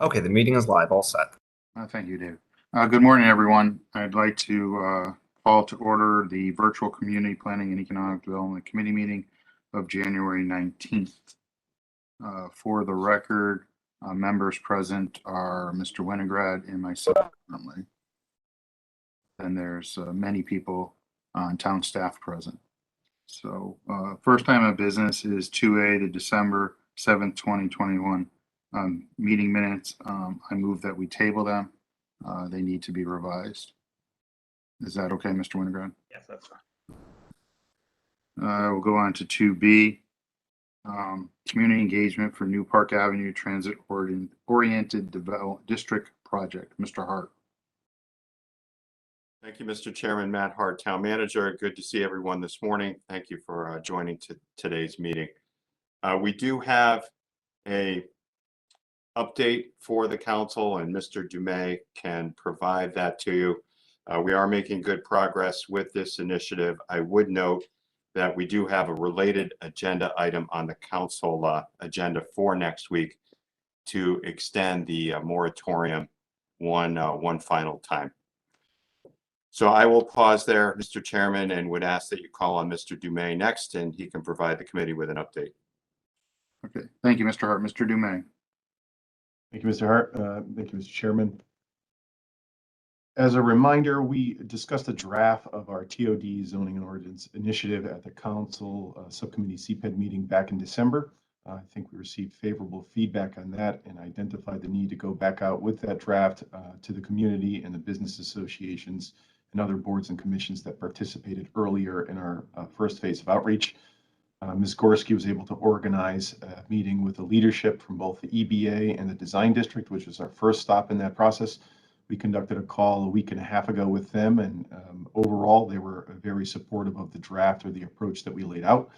Okay, the meeting is live, all set. Thank you, Dave. Good morning, everyone. I'd like to call to order the Virtual Community Planning and Economic Development Committee meeting of January 19th. For the record, members present are Mr. Winograd and myself currently. And there's many people on town staff present. So first time of business is 2A, the December 7th, 2021 meeting minutes. I move that we table them. They need to be revised. Is that okay, Mr. Winograd? Yes, that's fine. We'll go on to 2B. Community engagement for New Park Avenue Transit Oriented District Project. Mr. Hart. Thank you, Mr. Chairman. Matt Hart, Town Manager. Good to see everyone this morning. Thank you for joining today's meeting. We do have a update for the council, and Mr. Dumais can provide that to you. We are making good progress with this initiative. I would note that we do have a related agenda item on the council agenda for next week to extend the moratorium one final time. So I will pause there, Mr. Chairman, and would ask that you call on Mr. Dumais next, and he can provide the committee with an update. Okay, thank you, Mr. Hart. Mr. Dumais. Thank you, Mr. Hart. Thank you, Mr. Chairman. As a reminder, we discussed a draft of our TOD zoning and ordinance initiative at the council subcommittee CPED meeting back in December. I think we received favorable feedback on that and identified the need to go back out with that draft to the community and the business associations and other boards and commissions that participated earlier in our first phase of outreach. Ms. Gorski was able to organize a meeting with the leadership from both the EBA and the design district, which was our first stop in that process. We conducted a call a week and a half ago with them, and overall, they were very supportive of the draft or the approach that we laid out.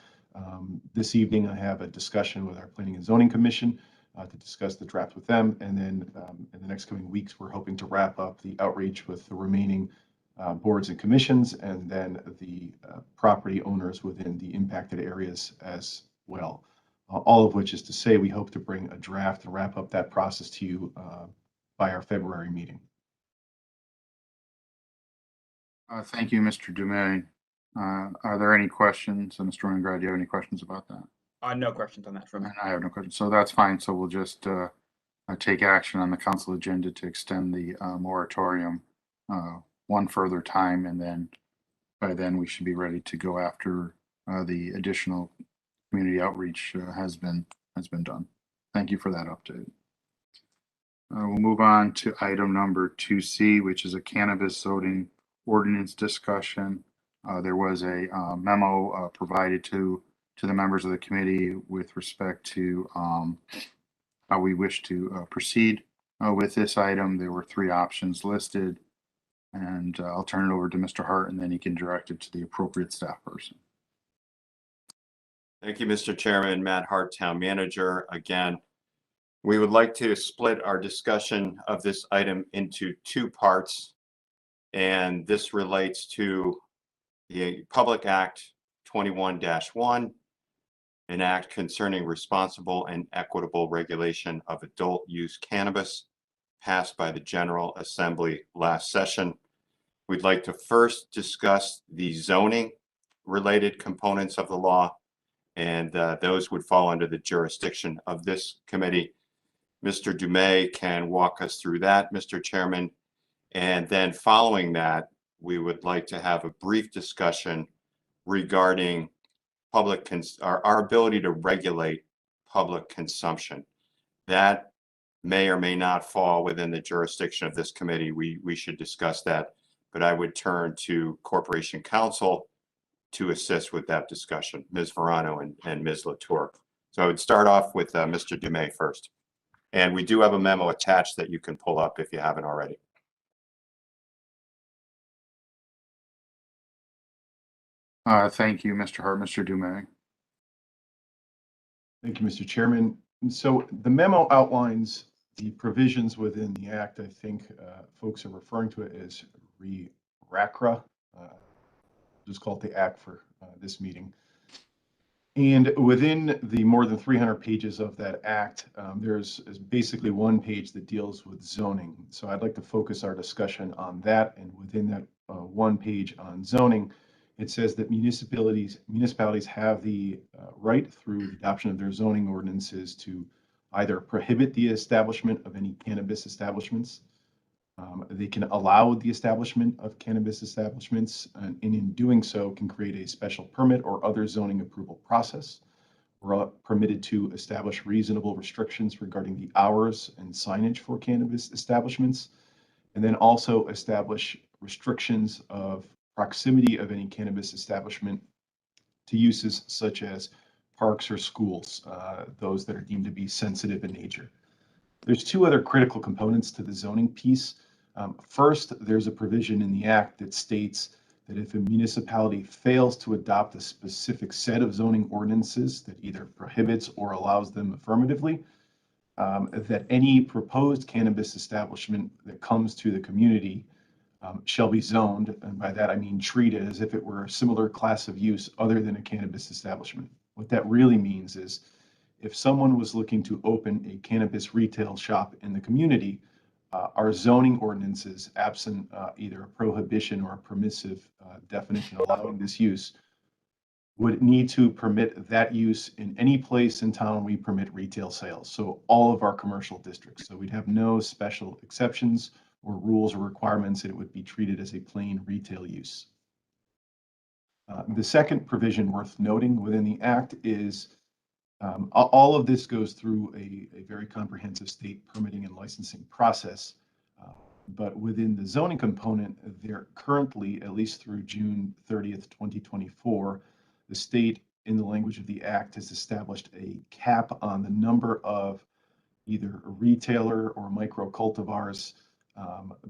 This evening, I have a discussion with our Planning and Zoning Commission to discuss the draft with them, and then in the next coming weeks, we're hoping to wrap up the outreach with the remaining boards and commissions, and then the property owners within the impacted areas as well. All of which is to say, we hope to bring a draft to wrap up that process to you by our February meeting. Thank you, Mr. Dumais. Are there any questions? Mr. Winograd, do you have any questions about that? No questions on that from me. And I have no questions. So that's fine. So we'll just take action on the council agenda to extend the moratorium one further time, and then by then we should be ready to go after the additional community outreach has been done. Thank you for that update. We'll move on to item number 2C, which is a cannabis zoning ordinance discussion. There was a memo provided to the members of the committee with respect to how we wish to proceed with this item. There were 3 options listed, and I'll turn it over to Mr. Hart, and then he can direct it to the appropriate staff person. Thank you, Mr. Chairman. Matt Hart, Town Manager. Again, we would like to split our discussion of this item into 2 parts, and this relates to the Public Act 21-1, an act concerning responsible and equitable regulation of adult use cannabis, passed by the General Assembly last session. We'd like to first discuss the zoning related components of the law, and those would fall under the jurisdiction of this committee. Mr. Dumais can walk us through that, Mr. Chairman, and then following that, we would like to have a brief discussion regarding our ability to regulate public consumption. That may or may not fall within the jurisdiction of this committee. We should discuss that, but I would turn to Corporation Counsel to assist with that discussion, Ms. Verano and Ms. Latour. So I would start off with Mr. Dumais first. And we do have a memo attached that you can pull up if you haven't already. Thank you, Mr. Hart. Mr. Dumais. Thank you, Mr. Chairman. And so the memo outlines the provisions within the act. I think folks are referring to it as RACRA. Just call it the act for this meeting. And within the more than 300 pages of that act, there's basically one page that deals with zoning. So I'd like to focus our discussion on that. And within that one page on zoning, it says that municipalities have the right through the adoption of their zoning ordinances to either prohibit the establishment of any cannabis establishments. They can allow the establishment of cannabis establishments, and in doing so can create a special permit or other zoning approval process. We're permitted to establish reasonable restrictions regarding the hours and signage for cannabis establishments, and then also establish restrictions of proximity of any cannabis establishment to uses such as parks or schools, those that are deemed to be sensitive in nature. There's two other critical components to the zoning piece. First, there's a provision in the act that states that if a municipality fails to adopt a specific set of zoning ordinances that either prohibits or allows them affirmatively, that any proposed cannabis establishment that comes to the community shall be zoned, and by that I mean treated as if it were a similar class of use other than a cannabis establishment. What that really means is if someone was looking to open a cannabis retail shop in the community, our zoning ordinances, absent either a prohibition or a permissive definition allowing this use, would need to permit that use in any place in town we permit retail sales. So all of our commercial districts. So we'd have no special exceptions or rules or requirements, and it would be treated as a plain retail use. The second provision worth noting within the act is all of this goes through a very comprehensive state permitting and licensing process. But within the zoning component, there currently, at least through June 30th, 2024, the state, in the language of the act, has established a cap on the number of either retailer or micro cultivars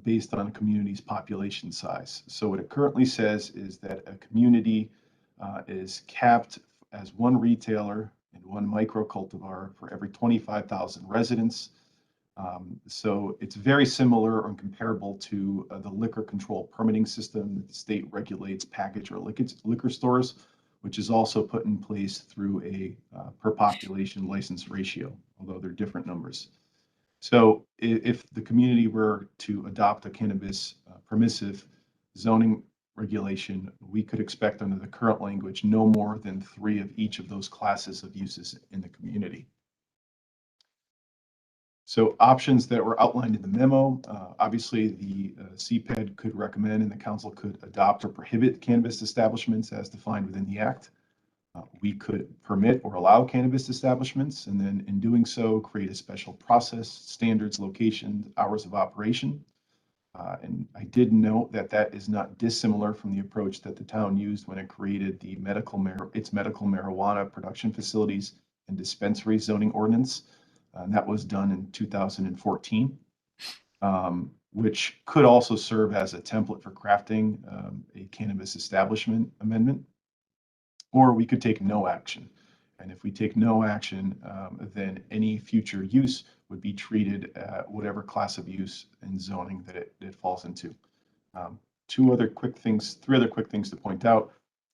based on a community's population size. So what it currently says is that a community is capped as one retailer and one micro cultivar for every 25,000 residents. So it's very similar or comparable to the liquor control permitting system that the state regulates package or liquor stores, which is also put in place through a per population license ratio, although they're different numbers. So if the community were to adopt a cannabis permissive zoning regulation, we could expect under the current language no more than 3 of each of those classes of uses in the community. So options that were outlined in the memo, obviously the CPED could recommend and the council could adopt or prohibit cannabis establishments as defined within the act. We could permit or allow cannabis establishments, and then in doing so, create a special process, standards, location, hours of operation. And I did note that that is not dissimilar from the approach that the town used when it created the its medical marijuana production facilities and dispensary zoning ordinance. And that was done in 2014, which could also serve as a template for crafting a cannabis establishment amendment. Or we could take no action. And if we take no action, then any future use would be treated at whatever class of use and zoning that it falls into. 3 other quick things to point out.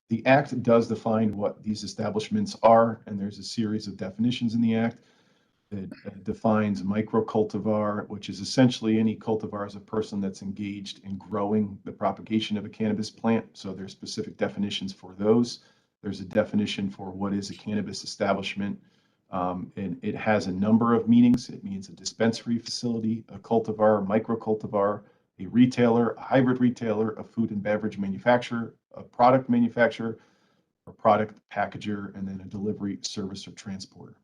The Act does define what these establishments are, and there's a series of definitions in the Act. It defines micro cultivar, which is essentially any cultivar as a person that's engaged in growing the propagation of a cannabis plant. So there's specific definitions for those. There's a definition for what is a cannabis establishment, and it has a number of meanings. It means a dispensary facility, a cultivar, a micro cultivar, a retailer, a hybrid retailer, a food and beverage manufacturer, a product manufacturer, a product packager, and then a delivery service or transporter.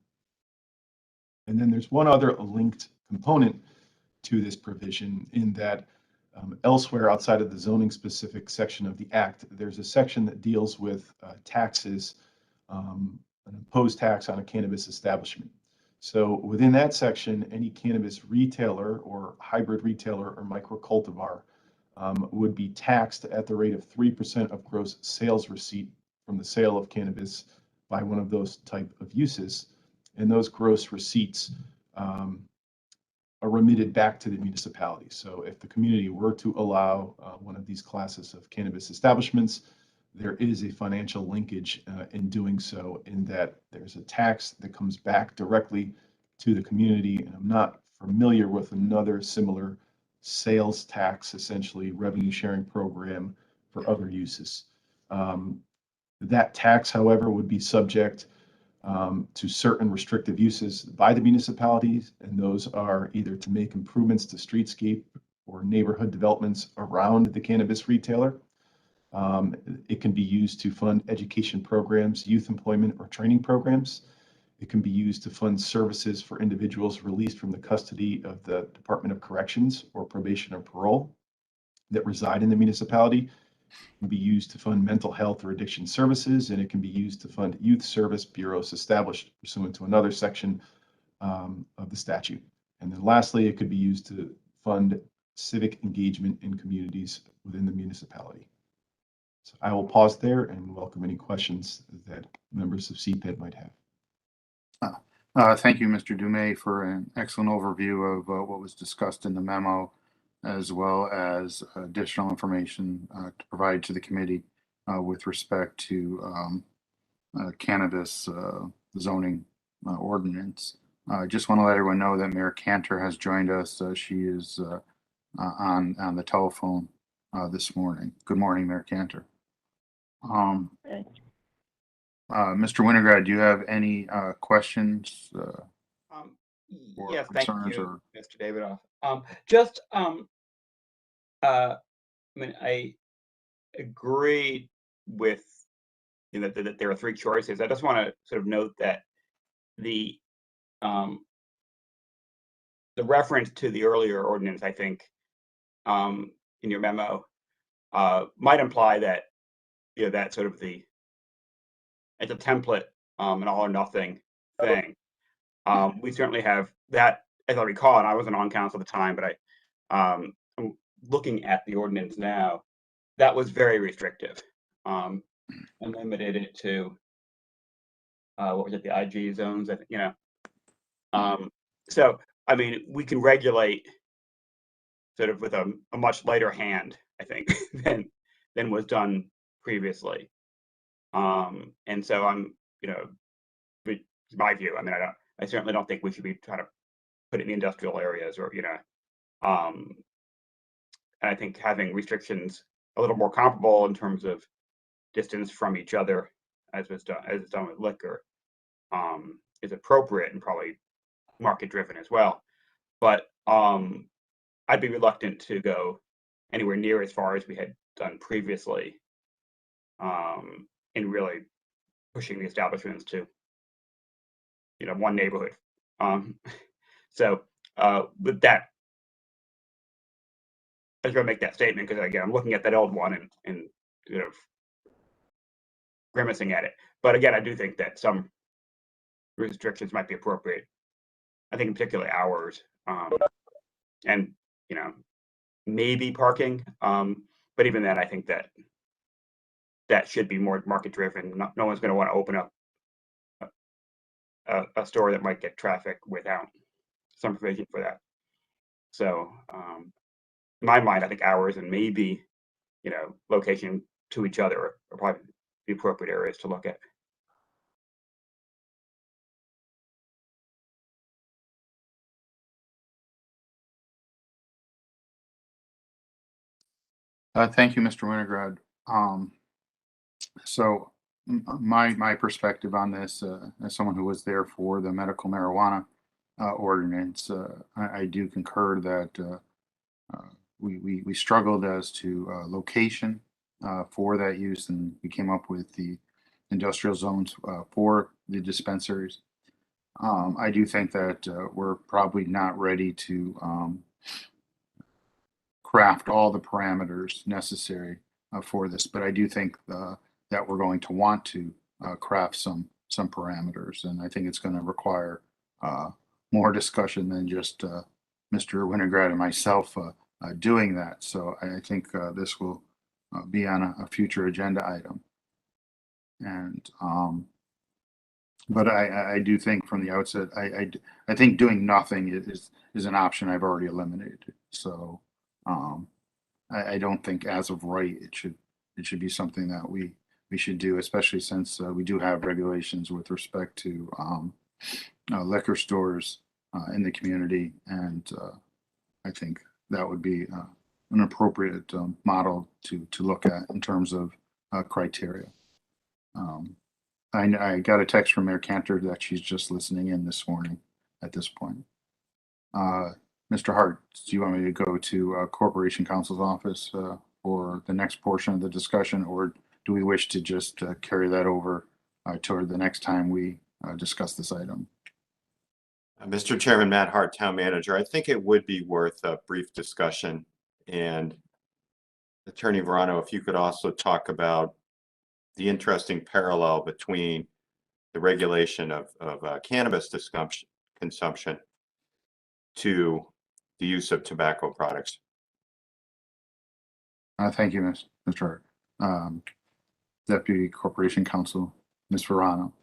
And then there's one other linked component to this provision in that elsewhere outside of the zoning specific section of the Act, there's a section that deals with taxes, an imposed tax on a cannabis establishment. So within that section, any cannabis retailer or hybrid retailer or micro cultivar would be taxed at the rate of 3% of gross sales receipt from the sale of cannabis by one of those type of uses. And those gross receipts are remitted back to the municipality. So if the community were to allow one of these classes of cannabis establishments, there is a financial linkage in doing so, in that there's a tax that comes back directly to the community. And I'm not familiar with another similar sales tax, essentially revenue sharing program for other uses. That tax, however, would be subject to certain restrictive uses by the municipalities, and those are either to make improvements to streetscape or neighborhood developments around the cannabis retailer. It can be used to fund education programs, youth employment, or training programs. It can be used to fund services for individuals released from the custody of the Department of Corrections or probation or parole that reside in the municipality. It can be used to fund mental health or addiction services, and it can be used to fund youth service bureaus established pursuant to another section of the statute. And then lastly, it could be used to fund civic engagement in communities within the municipality. So I will pause there and welcome any questions that members of CPED might have. Thank you, Mr. Dumais, for an excellent overview of what was discussed in the memo, as well as additional information to provide to the committee with respect to cannabis zoning ordinance. I just want to let everyone know that Mayor Cantor has joined us. She is on the telephone this morning. Good morning, Mayor Cantor. Mr. Winograd, do you have any questions? Yes, thank concerns you, or- Mr. Davidoff. I mean, I agree with that there are three choices. I just want to sort of note that the reference to the earlier ordinance, I think, in your memo, might imply that that sort of it's a template, an all or nothing thing. We certainly have that, as I recall, and I wasn't on council at the time, but I'm looking at the ordinance now. That was very restrictive, and limited it to what was it, the IG zones? I think, so I mean, we can regulate sort of with a much lighter hand, I think, than was done previously. And so I'm, it's my view. I mean, I certainly don't think we should be trying to put it in the industrial areas or, and I think having restrictions a little more comparable in terms of distance from each other, as it's done with liquor, is appropriate and probably market driven as well. But I'd be reluctant to go anywhere near as far as we had done previously, in really pushing the establishments to one neighborhood. So with that, I just want to make that statement because again, I'm looking at that old one and sort of grimacing at it. But again, I do think that some restrictions might be appropriate. I think in particular hours, and maybe parking. But even then, I think that should be more market driven. No one's going to want to open up a store that might get traffic without some provision for that. So in my mind, I think hours and maybe location to each other are probably the appropriate areas to look at. Thank you, Mr. Winograd. So my perspective on this, as someone who was there for the medical marijuana ordinance, I do concur that we struggled as to location for that use, and we came up with the industrial zones for the dispensaries. I do think that we're probably not ready to craft all the parameters necessary for this, but I do think that we're going to want to craft some parameters, and I think it's going to require more discussion than just Mr. Winograd and myself doing that. So I think this will be on a future agenda item. And but I do think from the outset, I think doing nothing is an option I've already eliminated. So I don't think as of right it should be something that we we should do, especially since we do have regulations with respect to liquor stores in the community. And I think that would be an appropriate model to look at in terms of criteria. I got a text from Mayor Cantor that she's just listening in this morning at this point. Mr. Hart, do you want me to go to Corporation Counsel's office for the next portion of the discussion, or do we wish to just carry that over toward the next time we discuss this item? Mr. Chairman, Matt Hart, Town Manager, I think it would be worth a brief discussion. And Attorney Verano, if you could also talk about the interesting parallel between the regulation of cannabis consumption to the use of tobacco products. Thank you, Mr. Hart. Deputy Corporation Counsel, Ms. Verano.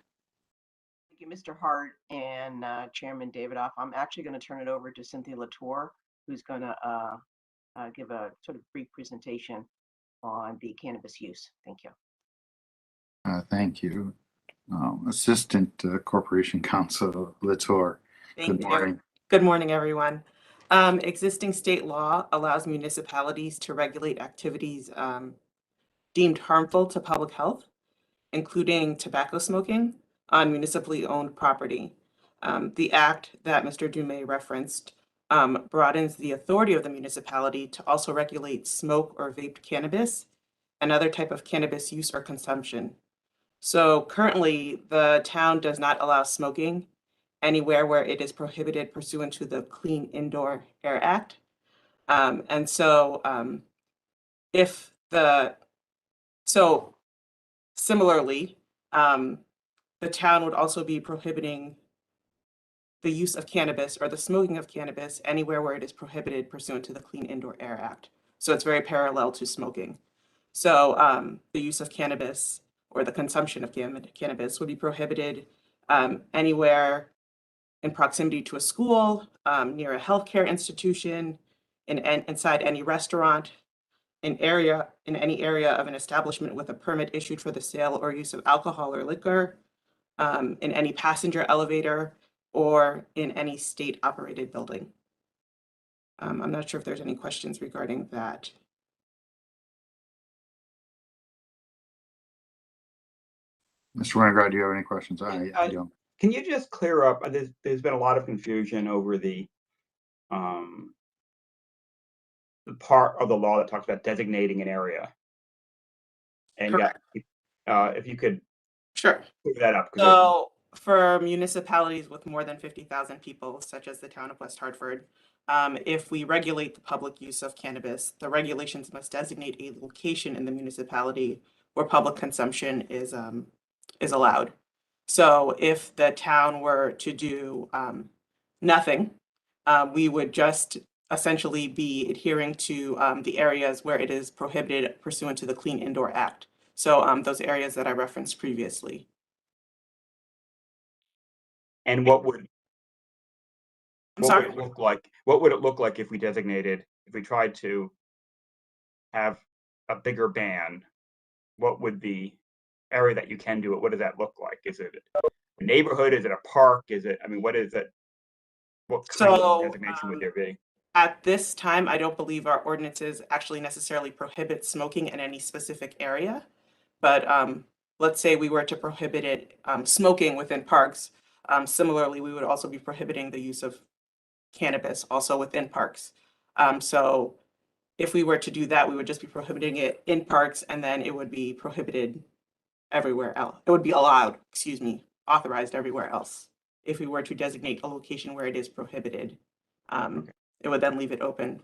Thank you, Mr. Hart and Chairman Davidoff. I'm actually going to turn it over to Cynthia Latour, who's going to give a sort of brief presentation on the cannabis use. Thank you. Thank you. Assistant Corporation Counsel Latour. Good morning. Good morning, everyone. Existing state law allows municipalities to regulate activities deemed harmful to public health, including tobacco smoking on municipally owned property. The act that Mr. Dumais referenced broadens the authority of the municipality to also regulate smoke or vaped cannabis and other type of cannabis use or consumption. So currently, the town does not allow smoking anywhere where it is prohibited pursuant to the Clean Indoor Air Act. Similarly, the town would also be prohibiting the use of cannabis or the smoking of cannabis anywhere where it is prohibited pursuant to the Clean Indoor Air Act. So it's very parallel to smoking. So the use of cannabis or the consumption of cannabis would be prohibited anywhere in proximity to a school, near a healthcare institution, inside any restaurant, in any area of an establishment with a permit issued for the sale or use of alcohol or liquor, in any passenger elevator, or in any state-operated building. I'm not sure if there's any questions regarding that. Mr. Winograd, do you have any questions? I don't. Can you just clear up? There's been a lot of confusion over the part of the law that talks about designating an area. And if you could Sure. clear that up. So for municipalities with more than 50,000 people, such as the town of West Hartford, if we regulate the public use of cannabis, the regulations must designate a location in the municipality where public consumption is allowed. So if the town were to do nothing, we would just essentially be adhering to the areas where it is prohibited pursuant to the Clean Indoor Act. So those areas that I referenced previously. And what would sorry? it look like? What would it look like if we tried to have a bigger ban? What would the area that you can do it, what does that look like? Is it a neighborhood? Is it a park? Is it, I mean, what is it? What kind of designation would there be? At this time, I don't believe our ordinances actually necessarily prohibit smoking in any specific area. But let's say we were to prohibit it, smoking within parks. Similarly, we would also be prohibiting the use of cannabis also within parks. So if we were to do that, we would just be prohibiting it in parks, and then it would be prohibited everywhere else. It would be allowed, authorized everywhere else. If we were to designate a location where it is prohibited, it would then leave it open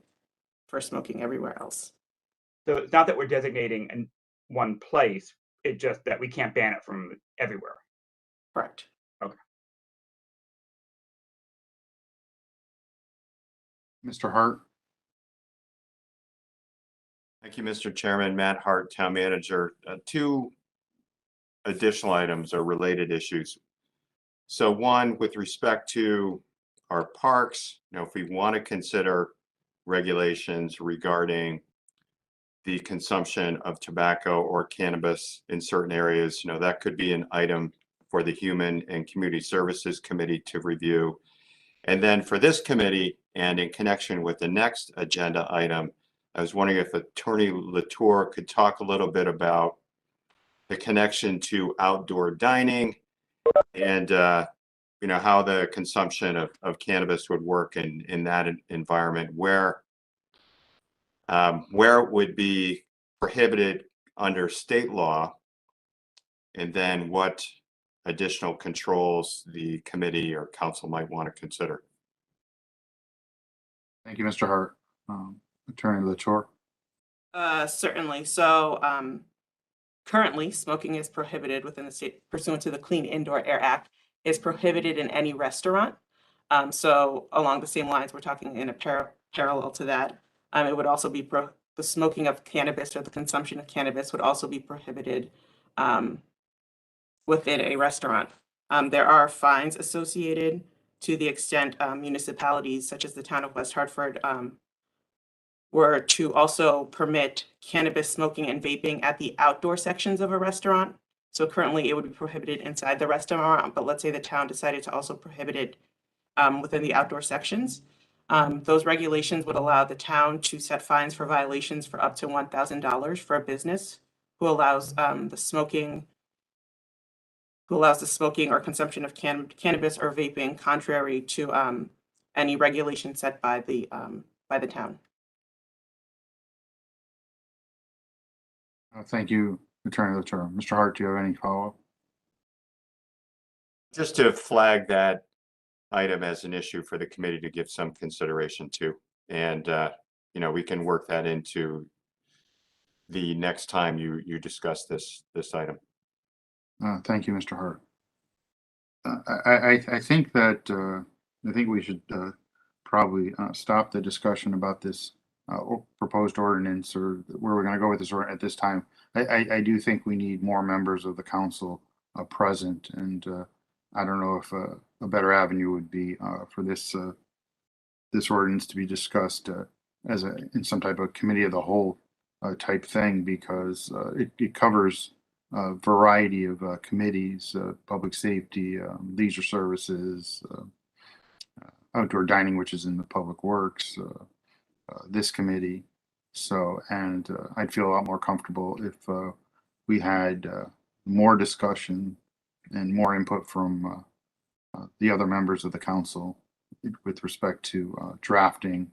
for smoking everywhere else. So it's not that we're designating in one place, it's just that we can't ban it from everywhere. Correct. Okay. Mr. Hart. Thank you, Mr. Chairman. Matt Hart, Town Manager. Two additional items are related issues. So one, with respect to our parks, if we want to consider regulations regarding the consumption of tobacco or cannabis in certain areas, that could be an item for the Human and Community Services Committee to review. And then for this committee, and in connection with the next agenda item, I was wondering if Attorney Latour could talk a little bit about the connection to outdoor dining and how the consumption of cannabis would work in that environment, where it would be prohibited under state law, and then what additional controls the committee or council might want to consider. Thank you, Mr. Hart. Attorney Latour. Certainly. So currently, smoking is prohibited within the state pursuant to the Clean Indoor Air Act. Is prohibited in any restaurant. So along the same lines, we're talking in a parallel to that. It would also be the smoking of cannabis or the consumption of cannabis would also be prohibited within a restaurant. There are fines associated to the extent municipalities such as the town of West Hartford were to also permit cannabis smoking and vaping at the outdoor sections of a restaurant. So currently it would be prohibited inside the restaurant, but let's say the town decided to also prohibit it within the outdoor sections. Those regulations would allow the town to set fines for violations for up to $1,000 for a business who allows the smoking or consumption of cannabis or vaping contrary to any regulation set by the town. Thank you, Attorney Latour. Mr. Hart, do you have any follow-up? Just to flag that item as an issue for the committee to give some consideration to. And, we can work that into the next time you discuss this item. Thank you, Mr. Hart. I think that I think we should probably stop the discussion about this proposed ordinance or where we're going to go with this at this time. I do think we need more members of the council present, and I don't know if a better avenue would be for this ordinance to be discussed in some type of committee of the whole type thing, because it covers a variety of committees: public safety, leisure services, outdoor dining, which is in the public works, this committee. So, and I'd feel a lot more comfortable if we had more discussion and more input from the other members of the council with respect to drafting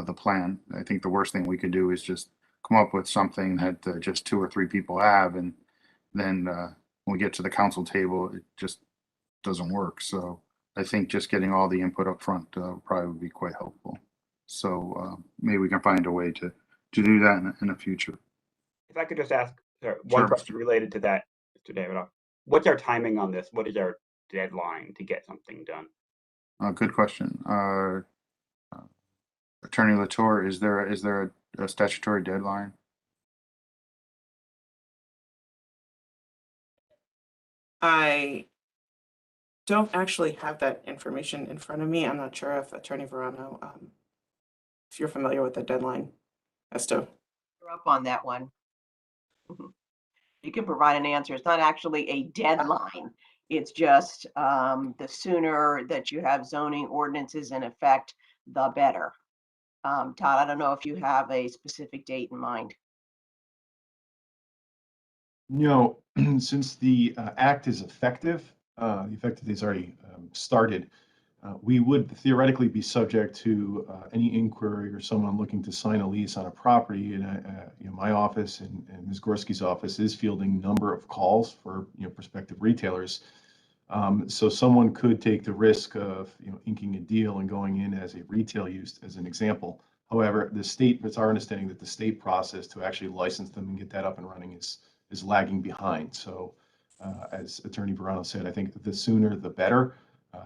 the plan. I think the worst thing we could do is just come up with something that just 2 or 3 people have, and then when we get to the council table, it just doesn't work. So I think just getting all the input up front probably would be quite helpful. So maybe we can find a way to do that in the future. If I could just ask one Sure. question related to that, Mr. Davidoff. What's our timing on this? What is our deadline to get something done? Good question. Attorney Latour, is there a statutory deadline? I don't actually have that information in front of me. I'm not sure if Attorney Verano, if you're familiar with the deadline as to. You're up on that one. You can provide an answer. It's not actually a deadline. It's just the sooner that you have zoning ordinances in effect, the better. Todd, I don't know if you have a specific date in mind. Since the act is effective, the effective date is already started, we would theoretically be subject to any inquiry or someone looking to sign a lease on a property. And my office and Ms. Gorski's office is fielding a number of calls for prospective retailers. So someone could take the risk of inking a deal and going in as a retail use, as an example. However, it's our understanding that the state process to actually license them and get that up and running is lagging behind. So as Attorney Verano said, I think the sooner the better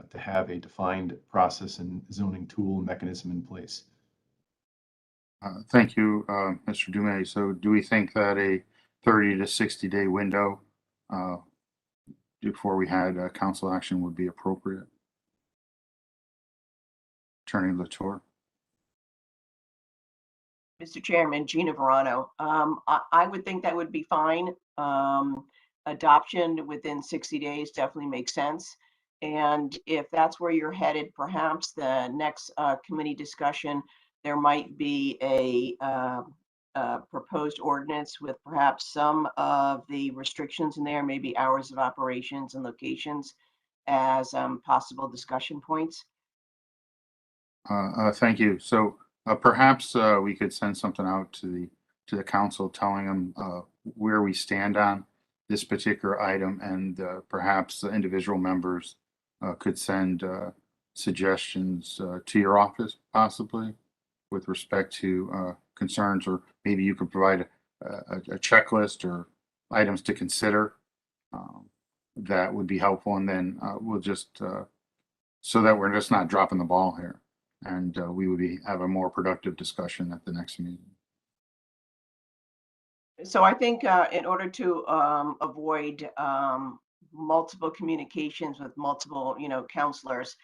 to have a defined process and zoning tool and mechanism in place. Thank you, Mr. Dumais. So do we think that a 30 to 60 day window before we had council action would be appropriate? Attorney Latour. Mr. Chairman, Gina Verano. I would think that would be fine. Adoption within 60 days definitely makes sense. And if that's where you're headed, perhaps the next committee discussion, there might be a proposed ordinance with perhaps some of the restrictions in there, maybe hours of operations and locations as possible discussion points. Thank you. So perhaps we could send something out to the council telling them where we stand on this particular item, and perhaps the individual members could send suggestions to your office, possibly with respect to concerns, or maybe you could provide a checklist or items to consider. That would be helpful, and then we'll just so that we're just not dropping the ball here, and we would have a more productive discussion at the next meeting. So I think in order to avoid multiple communications with multiple, counselors,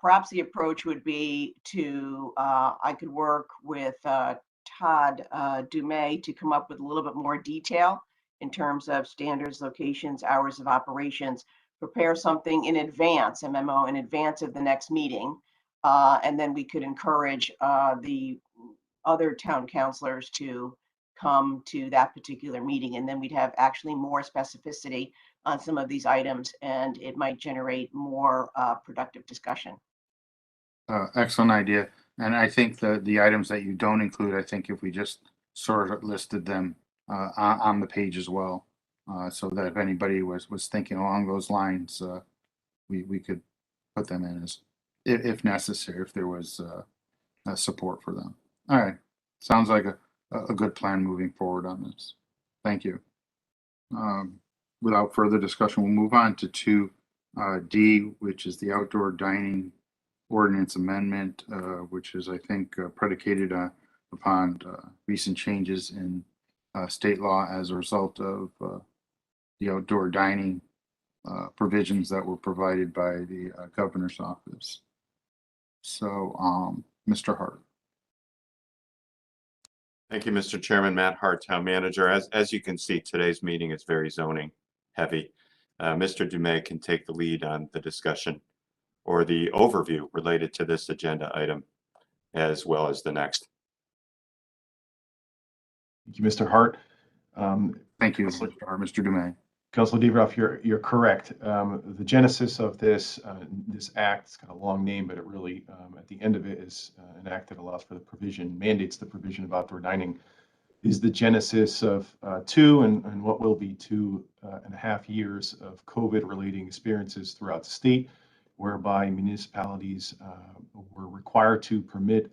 perhaps the approach would be to, I could work with Todd Dumais to come up with a little bit more detail in terms of standards, locations, hours of operations, prepare something in advance, a memo in advance of the next meeting. And then we could encourage the other town councilors to come to that particular meeting. And then we'd have actually more specificity on some of these items, and it might generate more productive discussion. Excellent idea. And I think the items that you don't include, I think if we just sort of listed them on the page as well, so that if anybody was thinking along those lines, we could put them in as, if necessary, if there was support for them. All right. Sounds like a good plan moving forward on this. Thank you. Without further discussion, we'll move on to 2D, which is the outdoor dining ordinance amendment, which is, I think, predicated upon recent changes in state law as a result of the outdoor dining provisions that were provided by the governor's office. So, Mr. Hart. Thank you, Mr. Chairman. Matt Hart, Town Manager. As you can see, today's meeting is very zoning heavy. Mr. Dumais can take the lead on the discussion or the overview related to this agenda item, as well as the next. Thank you, Mr. Hart. Thank you, Mr. Hart. Mr. Dumais. Councilor Deveroff, you're correct. The genesis of this act, it's got a long name, but it really, at the end of it, is an act that allows for the provision, mandates the provision of outdoor dining, is the genesis of two and what will be 2.5 years of COVID-related experiences throughout the state, whereby municipalities were required to permit,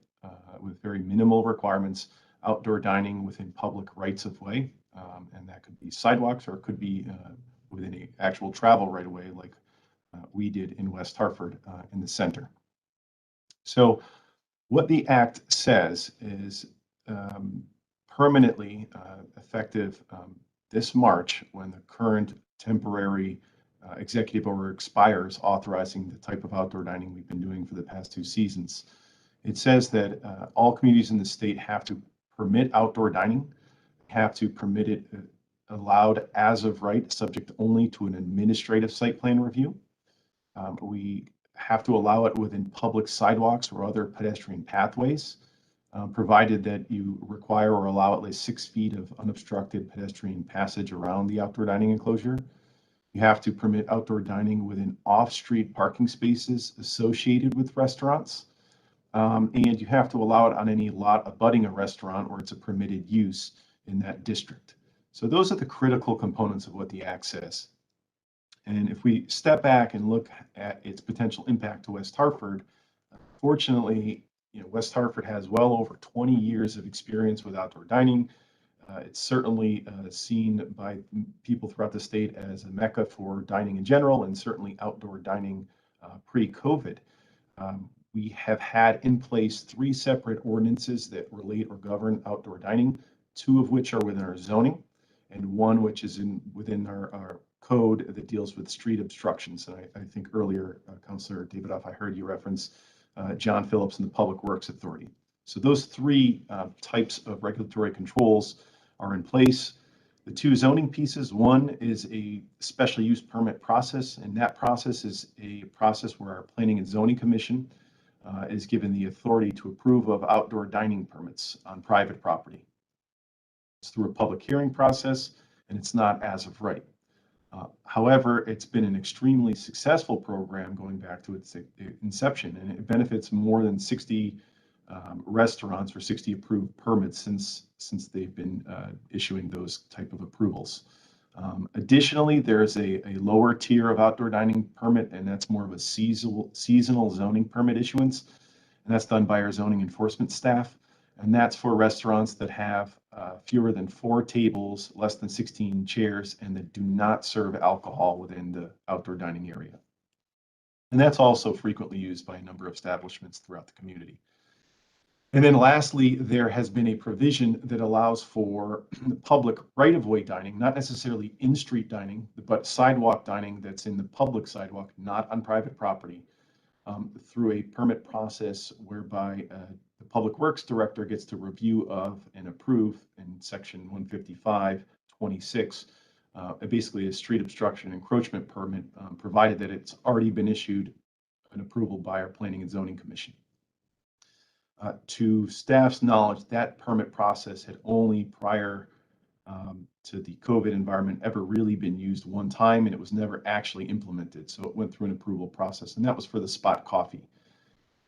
with very minimal requirements, outdoor dining within public rights of way. And that could be sidewalks, or it could be within an actual travel right of way, like we did in West Hartford in the center. So what the act says is permanently effective this March, when the current temporary executive order expires, authorizing the type of outdoor dining we've been doing for the past 2 seasons. It says that all communities in the state have to permit outdoor dining, have to permit it allowed as of right, subject only to an administrative site plan review. We have to allow it within public sidewalks or other pedestrian pathways, provided that you require or allow at least 6 feet of unobstructed pedestrian passage around the outdoor dining enclosure. You have to permit outdoor dining within off-street parking spaces associated with restaurants. And you have to allow it on any lot abutting a restaurant where it's a permitted use in that district. So those are the critical components of what the act says. And if we step back and look at its potential impact to West Hartford, fortunately, West Hartford has well over 20 years of experience with outdoor dining. It's certainly seen by people throughout the state as a mecca for dining in general, and certainly outdoor dining pre-COVID. We have had in place 3 separate ordinances that relate or govern outdoor dining, 2 of which are within our zoning, and 1 which is within our code that deals with street obstructions. And I think earlier, Councilor Davidoff, I heard you reference John Phillips and the Public Works Authority. So those three types of regulatory controls are in place. The two zoning pieces, one is a special use permit process, and that process is a process where our Planning and Zoning Commission is given the authority to approve of outdoor dining permits on private property. It's through a public hearing process, and it's not as of right. However, it's been an extremely successful program going back to its inception, and it benefits more than 60 restaurants or 60 approved permits since they've been issuing those type of approvals. Additionally, there's a lower tier of outdoor dining permit, and that's more of a seasonal zoning permit issuance, and that's done by our zoning enforcement staff, and that's for restaurants that have fewer than 4 tables, less than 16 chairs, and that do not serve alcohol within the outdoor dining area. And that's also frequently used by a number of establishments throughout the community. And then lastly, there has been a provision that allows for public right-of-way dining, not necessarily in-street dining, but sidewalk dining that's in the public sidewalk, not on private property, through a permit process whereby the Public Works Director gets to review of and approve in section 155.26, basically a street obstruction encroachment permit, provided that it's already been issued an approval by our Planning and Zoning Commission. To staff's knowledge, that permit process had only prior to the COVID environment ever really been used one time, and it was never actually implemented. So it went through an approval process, and that was for the spot coffee.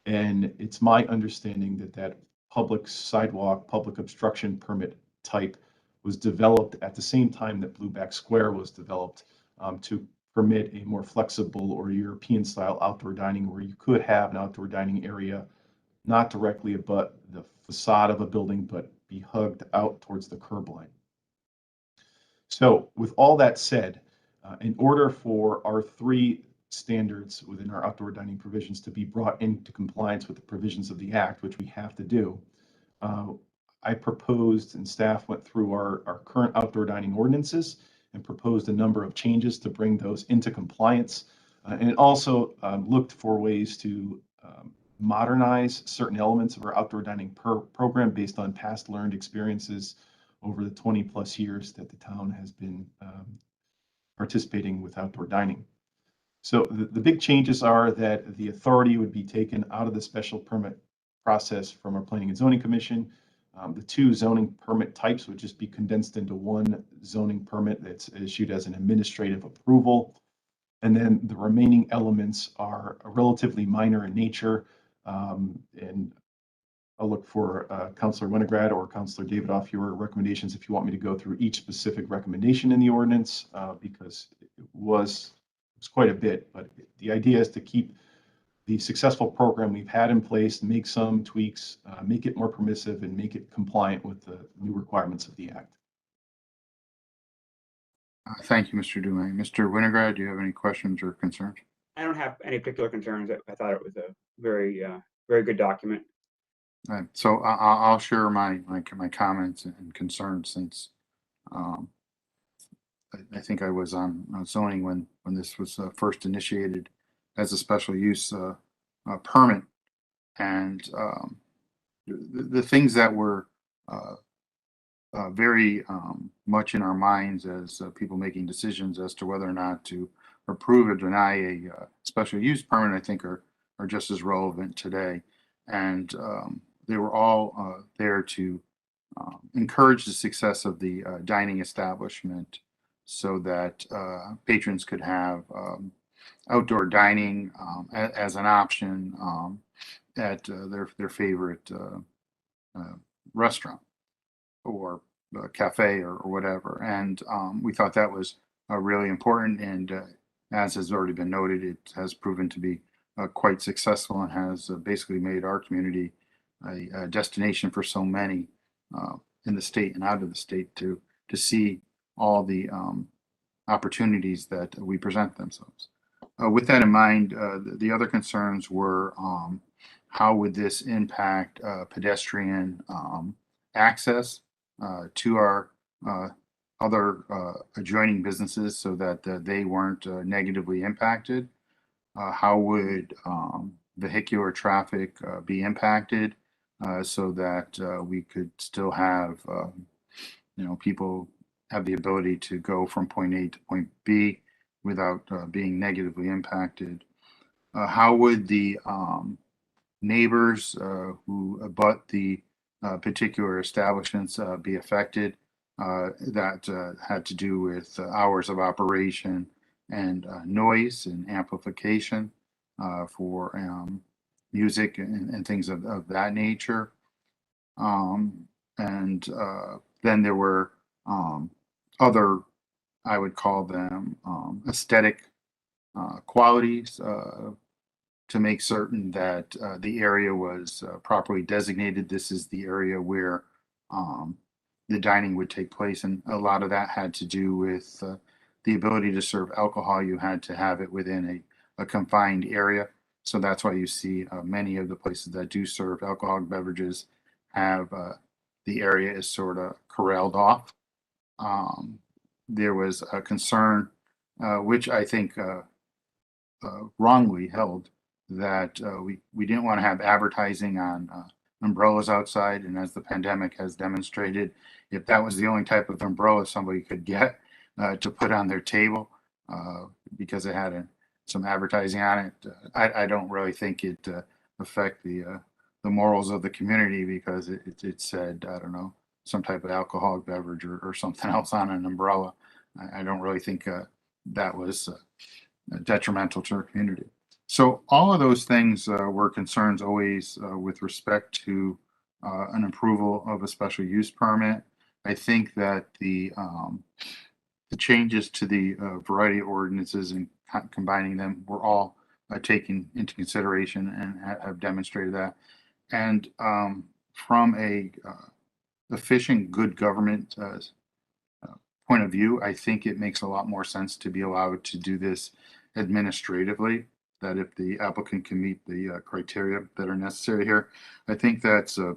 And it's my understanding that that public sidewalk, public obstruction permit type was developed at the same time that Blueback Square was developed to permit a more flexible or European style outdoor dining, where you could have an outdoor dining area not directly abut the facade of a building, but be hugged out towards the curb line. So with all that said, in order for our 3 standards within our outdoor dining provisions to be brought into compliance with the provisions of the Act, which we have to do, I proposed, and staff went through our current outdoor dining ordinances and proposed a number of changes to bring those into compliance. And it also looked for ways to modernize certain elements of our outdoor dining program based on past learned experiences over the 20+ years that the town has been participating with outdoor dining. So the big changes are that the authority would be taken out of the special permit process from our Planning and Zoning Commission. The 2 zoning permit types would just be condensed into one zoning permit that's issued as an administrative approval. And then the remaining elements are relatively minor in nature. And I'll look for Councilor Winograd or Councilor Davidoff, your recommendations if you want me to go through each specific recommendation in the ordinance, because it was quite a bit. But the idea is to keep the successful program we've had in place, make some tweaks, make it more permissive, and make it compliant with the new requirements of the Act. Thank you, Mr. Dume. Mr. Winograd, do you have any questions or concerns? I don't have any particular concerns. I thought it was a very, very good document. So I'll share my comments and concerns, since I think I was on zoning when this was first initiated as a special use permit, and the things that were very much in our minds as people making decisions as to whether or not to approve or deny a special use permit, I think are just as relevant today. And they were all there to encourage the success of the dining establishment, so that patrons could have outdoor dining as an option at their favorite restaurant or cafe or whatever. And we thought that was really important, and as has already been noted, it has proven to be quite successful, and has basically made our community a destination for so many in the state and out of the state to see all the opportunities that we present themselves. With that in mind, the other concerns were how would this impact pedestrian access to our other adjoining businesses, so that they weren't negatively impacted? How would vehicular traffic be impacted so that we could still have, people have the ability to go from point A to point B without being negatively impacted. How would the neighbors who abut the particular establishments be affected? That had to do with hours of operation and noise and amplification for music and things of that nature. And then there were other, I would call them aesthetic qualities to make certain that the area was properly designated. This is the area where the dining would take place, and a lot of that had to do with the ability to serve alcohol. You had to have it within a confined area. So that's why you see many of the places that do serve alcoholic beverages have the area is sort of corralled off. There was a concern, which I think wrongly held, that we didn't want to have advertising on umbrellas outside. And as the pandemic has demonstrated, if that was the only type of umbrella somebody could get to put on their table because it had some advertising on it, I don't really think it affect the morals of the community, because it said, I don't know, some type of alcoholic beverage or something else on an umbrella. I don't really think that was detrimental to our community. So all of those things were concerns always with respect to an approval of a special use permit. I think that the changes to the variety of ordinances and combining them were all taken into consideration and have demonstrated that. And from a efficient, good government point of view, I think it makes a lot more sense to be allowed to do this administratively, that if the applicant can meet the criteria that are necessary here. I think that's a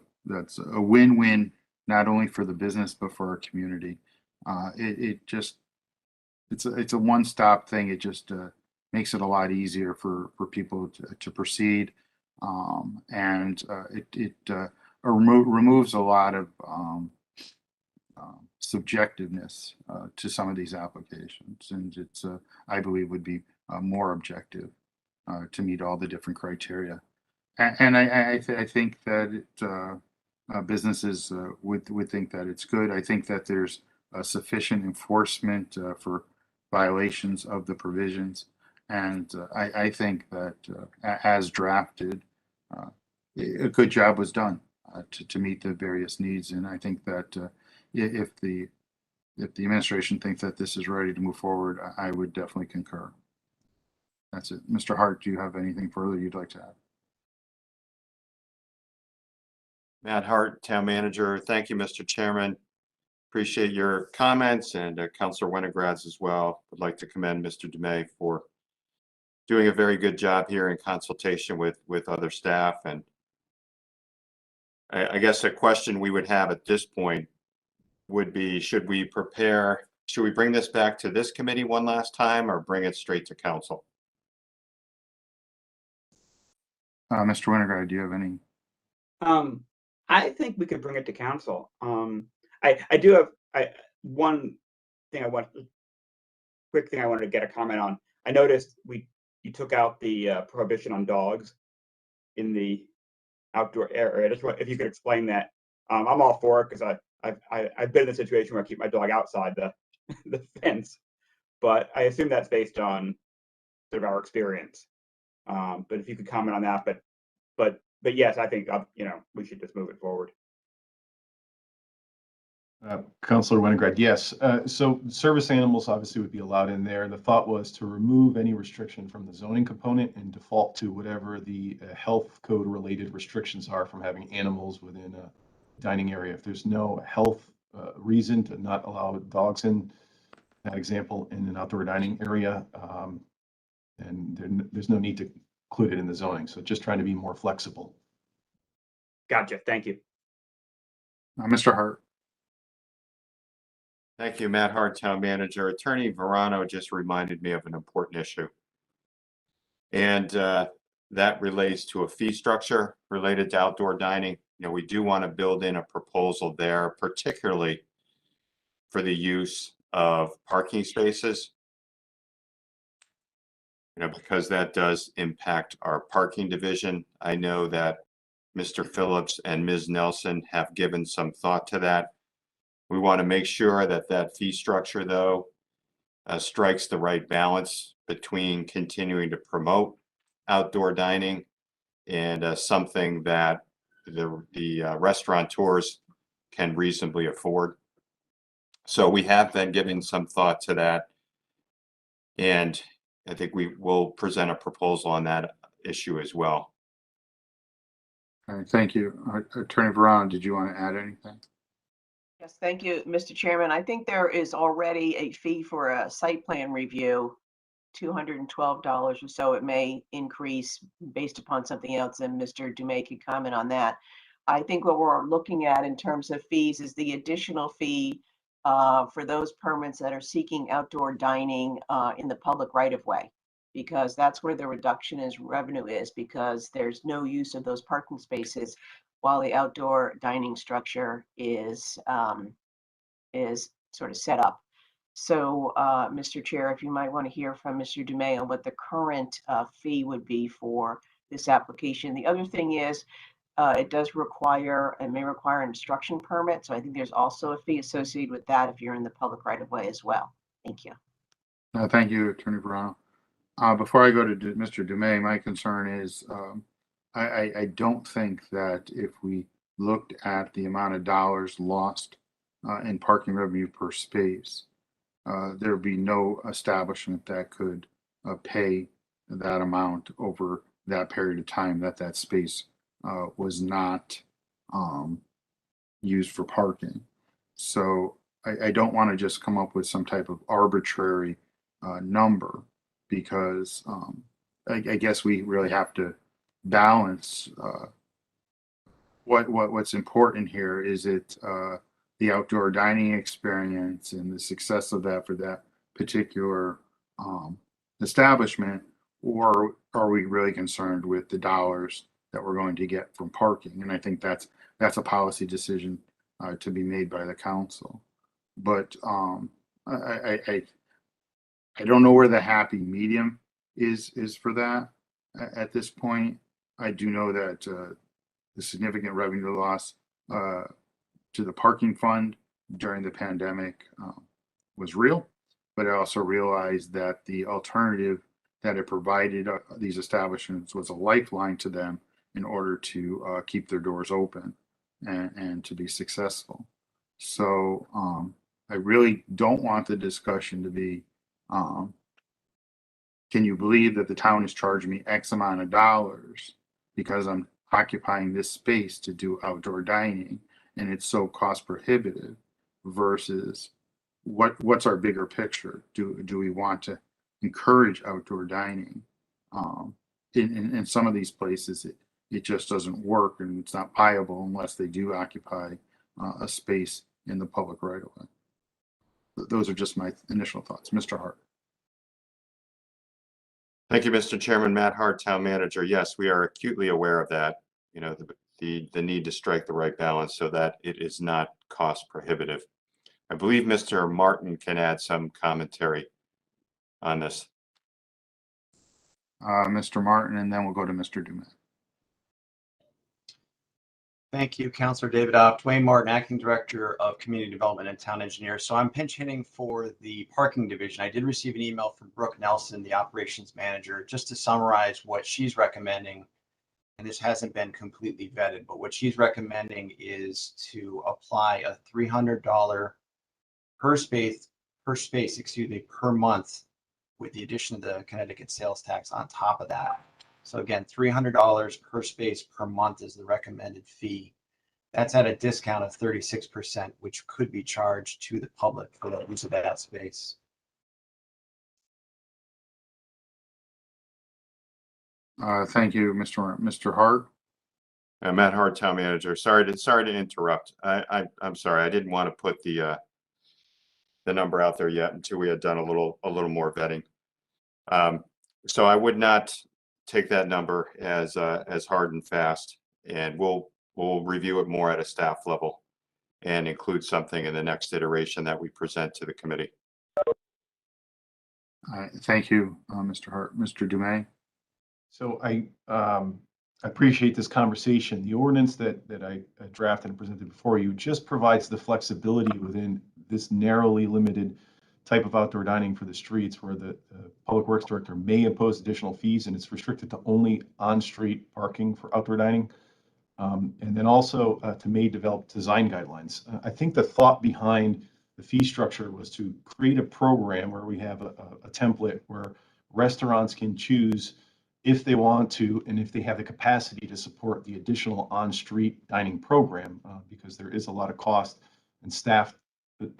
win-win, not only for the business, but for our community. It's a one-stop thing. It just makes it a lot easier for people to proceed. And it removes a lot of subjectiveness to some of these applications, and it's I believe would be more objective to meet all the different criteria. And I think that businesses would think that it's good. I think that there's sufficient enforcement for violations of the provisions, and I think that as drafted, a good job was done to meet the various needs. And I think that if the administration thinks that this is ready to move forward, I would definitely concur. That's it. Mr. Hart, do you have anything further you'd like to add? Matt Hart, Town Manager. Thank you, Mr. Chairman. Appreciate your comments, and Councilor Winograd's as well. Would like to commend Mr. DeMay for doing a very good job here in consultation with other staff. And I guess a question we would have at this point would be, should we bring this back to this committee one last time, or bring it straight to council? Mr. Winograd, do you have any? I think we could bring it to council. I do have one thing quick thing I wanted to get a comment on. I noticed you took out the prohibition on dogs in the outdoor area. Just if you could explain that. I'm all for it, because I've been in a situation where I keep my dog outside the fence, but I assume that's based on sort of our experience. But if you could comment on that, but yes, I think we should just move it forward. Councilor Winograd, yes. So service animals obviously would be allowed in there. The thought was to remove any restriction from the zoning component and default to whatever the health code related restrictions are from having animals within a dining area. If there's no health reason to not allow dogs in that example in an outdoor dining area, and there's no need to include it in the zoning. So just trying to be more flexible. Gotcha. Thank you. Mr. Hart. Thank you, Matt Hart, Town Manager. Attorney Verano just reminded me of an important issue. And that relates to a fee structure related to outdoor dining. we do want to build in a proposal there, particularly for the use of parking spaces. Because that does impact our parking division. I know that Mr. Phillips and Ms. Nelson have given some thought to that. We want to make sure that that fee structure, though, strikes the right balance between continuing to promote outdoor dining and something that the restaurateurs can reasonably afford. So we have been giving some thought to that. And I think we will present a proposal on that issue as well. All right, thank you. Attorney Brown, did you want to add anything? Yes, thank you, Mr. Chairman. I think there is already a fee for a site plan review, $212 or so. It may increase based upon something else, and Mr. Dumais could comment on that. I think what we're looking at in terms of fees is the additional fee for those permits that are seeking outdoor dining in the public right of way, because that's where the reduction in revenue is, because there's no use of those parking spaces while the outdoor dining structure is sort of set up. So, Mr. Chair, if you might want to hear from Mr. Dumais on what the current fee would be for this application. The other thing is, it does require, it may require an obstruction permit. So I think there's also a fee associated with that if you're in the public right of way as well. Thank you. Thank you, Attorney Brown. Before I go to Mr. Dumais, my concern is I don't think that if we looked at the amount of dollars lost in parking revenue per space, there would be no establishment that could pay that amount over that period of time that space was not used for parking. So I don't want to just come up with some type of arbitrary number, because I guess we really have to balance what's important here. Is it the outdoor dining experience and the success of that for that particular establishment, or are we really concerned with the dollars that we're going to get from parking? And I think that's a policy decision to be made by the council. But I don't know where the happy medium is for that at this point. I do know that the significant revenue loss to the parking fund during the pandemic was real, but I also realized that the alternative that it provided these establishments was a lifeline to them in order to keep their doors open and to be successful. So I really don't want the discussion to be, can you believe that the town is charging me X amount of dollars because I'm occupying this space to do outdoor dining, and it's so cost prohibitive, versus what's our bigger picture? Do we want to encourage outdoor dining? In some of these places, it just doesn't work, and it's not viable unless they do occupy a space in the public right of way. Those are just my initial thoughts. Mr. Hart. Thank you, Mr. Chairman. Matt Hart, Town Manager. Yes, we are acutely aware of that. The need to strike the right balance so that it is not cost prohibitive. I believe Mr. Martin can add some commentary on this. Mr. Martin, and then we'll go to Mr. Dumais. Thank you, Councilor Davidoff. Dwayne Martin, Acting Director of Community Development and Town Engineer. So I'm pinch hitting for the parking division. I did receive an email from Brooke Nelson, the Operations Manager, just to summarize what she's recommending. And this hasn't been completely vetted, but what she's recommending is to apply a $300 per space, per month, with the addition of the Connecticut sales tax on top of that. So again, $300 per space per month is the recommended fee. That's at a discount of 36%, which could be charged to the public for the use of that space. Thank you, Mr. Hart. Matt Hart, Town Manager. Sorry to interrupt. I'm sorry. I didn't want to put the number out there yet until we had done a little more vetting. So I would not take that number as hard and fast, and we'll we'll review it more at a staff level and include something in the next iteration that we present to the committee. Thank you, Mr. Hart. Mr. Dumais? So I appreciate this conversation. The ordinance that I drafted and presented before you just provides the flexibility within this narrowly limited type of outdoor dining for the streets, where the Public Works Director may impose additional fees, and it's restricted to only on-street parking for outdoor dining. And then also to may develop design guidelines. I think the thought behind the fee structure was to create a program where we have a template where restaurants can choose if they want to and if they have the capacity to support the additional on-street dining program, because there is a lot of cost and staff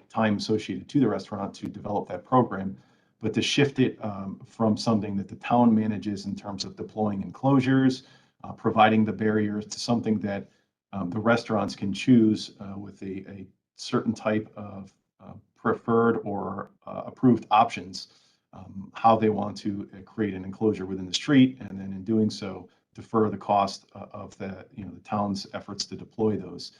time associated to the restaurant to develop that program, but to shift it from something that the town manages in terms of deploying enclosures, providing the barriers, to something that the restaurants can choose with a certain type of preferred or approved options, how they want to create an enclosure within the street, and then in doing so, defer the cost of the town's efforts to deploy those.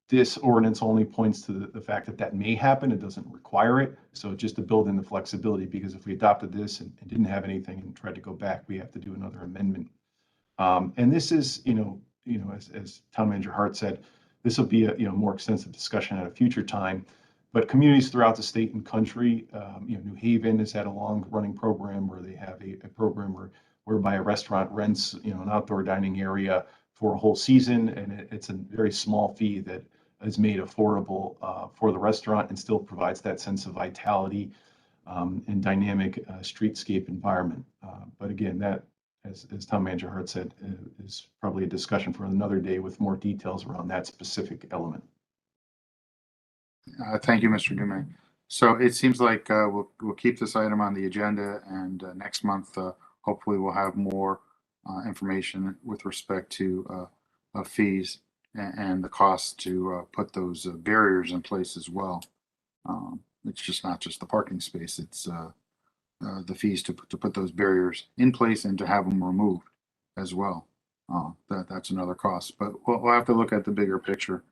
This ordinance only points to the fact that that may happen. It doesn't require it. So just to build in the flexibility, because if we adopted this and didn't have anything and tried to go back, we have to do another amendment. And this is, as Town Manager Hart said, this will be a more extensive discussion at a future time. But communities throughout the state and country, New Haven has had a long-running program where they have a program whereby a restaurant rents, an outdoor dining area for a whole season, and it's a very small fee that is made affordable for the restaurant and still provides that sense of vitality and dynamic streetscape environment. But again, that, as Town Manager Hart said, is probably a discussion for another day with more details around that specific element. Thank you, Mr. Dumais. So it seems like we'll keep this item on the agenda, and next month, hopefully we'll have more information with respect to fees and the cost to put those barriers in place as well. It's just not just the parking space, it's the fees to put those barriers in place and to have them removed as well. That's another cost, but we'll have to look at the bigger picture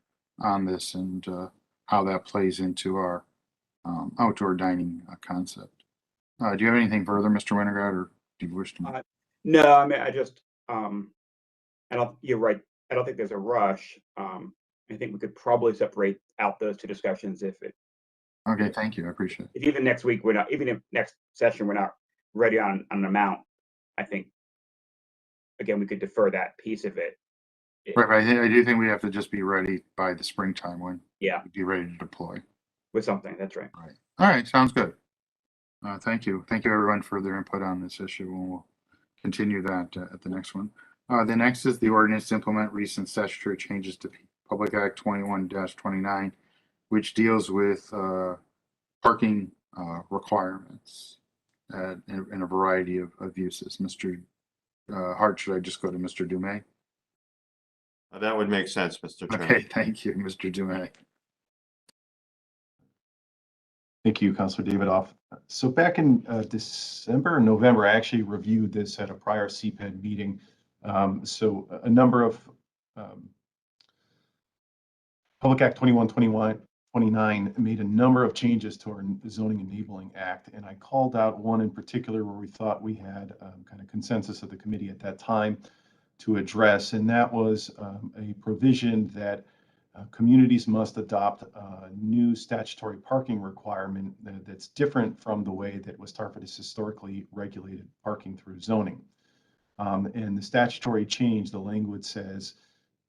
on this and how that plays into our outdoor dining concept. Do you have anything further, Mr. Wintergard, or do you wish to? No, I mean, you're right. I don't think there's a rush. I think we could probably separate out those two discussions if Okay, thank you. I appreciate it. if even next week even if next session we're not ready on an amount. I think again we could defer that piece of it. Right, I do think we have to just be ready by the springtime when we'd be ready to deploy with something. That's right. Right. All right, sounds good. Thank you everyone for their input on this issue, and we'll continue that at the next one. The next is the ordinance to implement recent statutory changes to Public Act 21-29, which deals with parking requirements in a variety of uses. Mr. Hart, should I just go to Mr. Dumais? That would make sense, Mr. Chairman. Okay, thank you, Mr. Dumais. Thank you, Councilor Davidoff. So back in December and November, I actually reviewed this at a prior CPED meeting. So a number of Public Act 29 made a number of changes to our Zoning Enabling Act, and I called out one in particular where we thought we had kind of consensus of the committee at that time to address, and that was a provision that communities must adopt a new statutory parking requirement that's different from the way that West Hartford has historically regulated parking through zoning. And the statutory change, the language says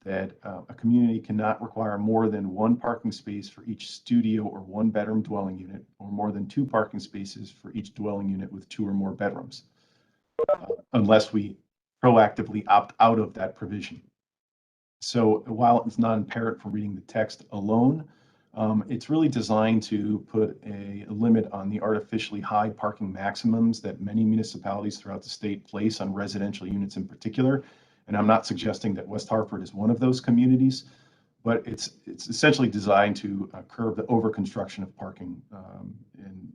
that a community cannot require more than one parking space for each studio or one bedroom dwelling unit, or more than two parking spaces for each dwelling unit with two or more bedrooms, unless we proactively opt out of that provision. So while it's not apparent from reading the text alone, it's really designed to put a limit on the artificially high parking maximums that many municipalities throughout the state place on residential units in particular. And I'm not suggesting that West Hartford is one of those communities, but it's essentially designed to curb the overconstruction of parking. And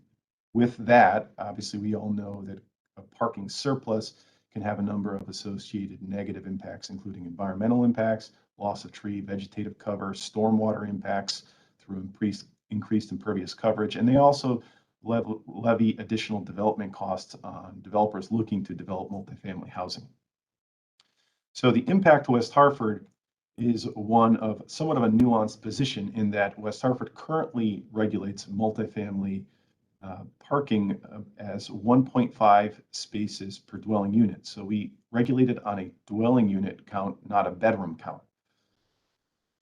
with that, obviously, we all know that a parking surplus can have a number of associated negative impacts, including environmental impacts, loss of tree vegetative cover, stormwater impacts through increased impervious coverage, and they also levy additional development costs on developers looking to develop multifamily housing. So the impact to West Hartford is one of somewhat of a nuanced position in that West Hartford currently regulates multifamily parking as 1.5 spaces per dwelling unit. So we regulate it on a dwelling unit count, not a bedroom count.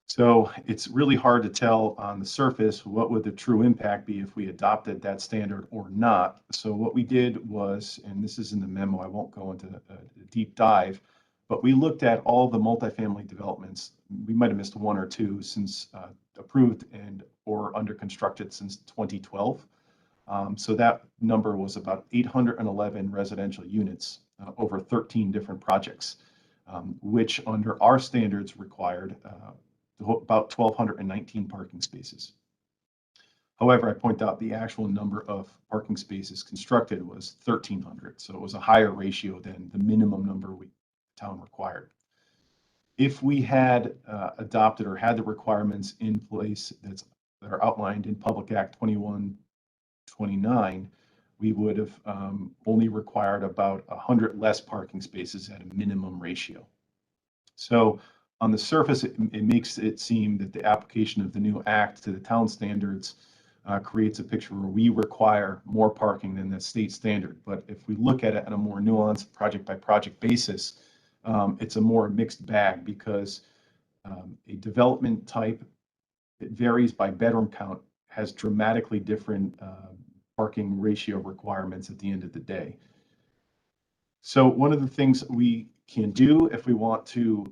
So it's really hard to tell on the surface what would the true impact be if we adopted that standard or not. So what we did was, and this is in the memo, I won't go into a deep dive, but we looked at all the multifamily developments. We might have missed one or two since approved and or under constructed since 2012. So that number was about 811 residential units over 13 different projects, which under our standards required about 1,219 parking spaces. However, I point out the actual number of parking spaces constructed was 1,300. So it was a higher ratio than the minimum number the town required. If we had adopted or had the requirements in place that are outlined in Public Act 2129, we would have only required about 100 less parking spaces at a minimum ratio. So on the surface, it makes it seem that the application of the new act to the town standards creates a picture where we require more parking than the state standard. But if we look at it on a more nuanced project by project basis, it's a more mixed bag because a development type that varies by bedroom count has dramatically different parking ratio requirements at the end of the day. So one of the things we can do if we want to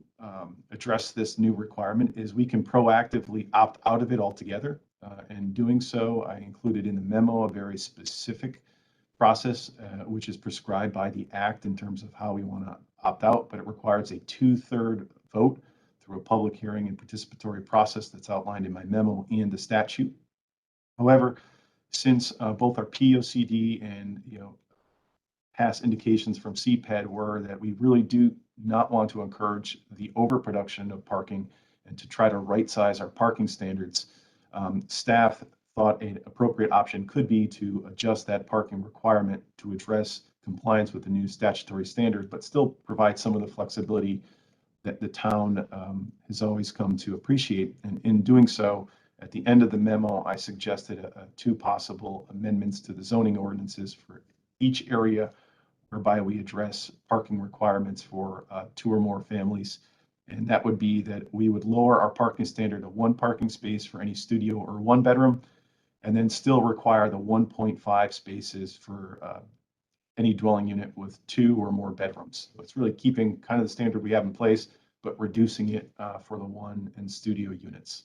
address this new requirement is we can proactively opt out of it altogether. And doing so, I included in the memo a very specific process, which is prescribed by the Act in terms of how we want to opt out, but it requires a 2/3 vote through a public hearing and participatory process that's outlined in my memo and the statute. However, since both our POCD and past indications from CPED were that we really do not want to encourage the overproduction of parking and to try to right size our parking standards, staff thought an appropriate option could be to adjust that parking requirement to address compliance with the new statutory standard, but still provide some of the flexibility that the town has always come to appreciate. And in doing so, at the end of the memo, I suggested two possible amendments to the zoning ordinances for each area whereby we address parking requirements for 2 or more families. And that would be that we would lower our parking standard to 1 parking space for any studio or 1 bedroom, and then still require the 1.5 spaces for any dwelling unit with 2 or more bedrooms. So it's really keeping kind of the standard we have in place, but reducing it for the 1 and studio units.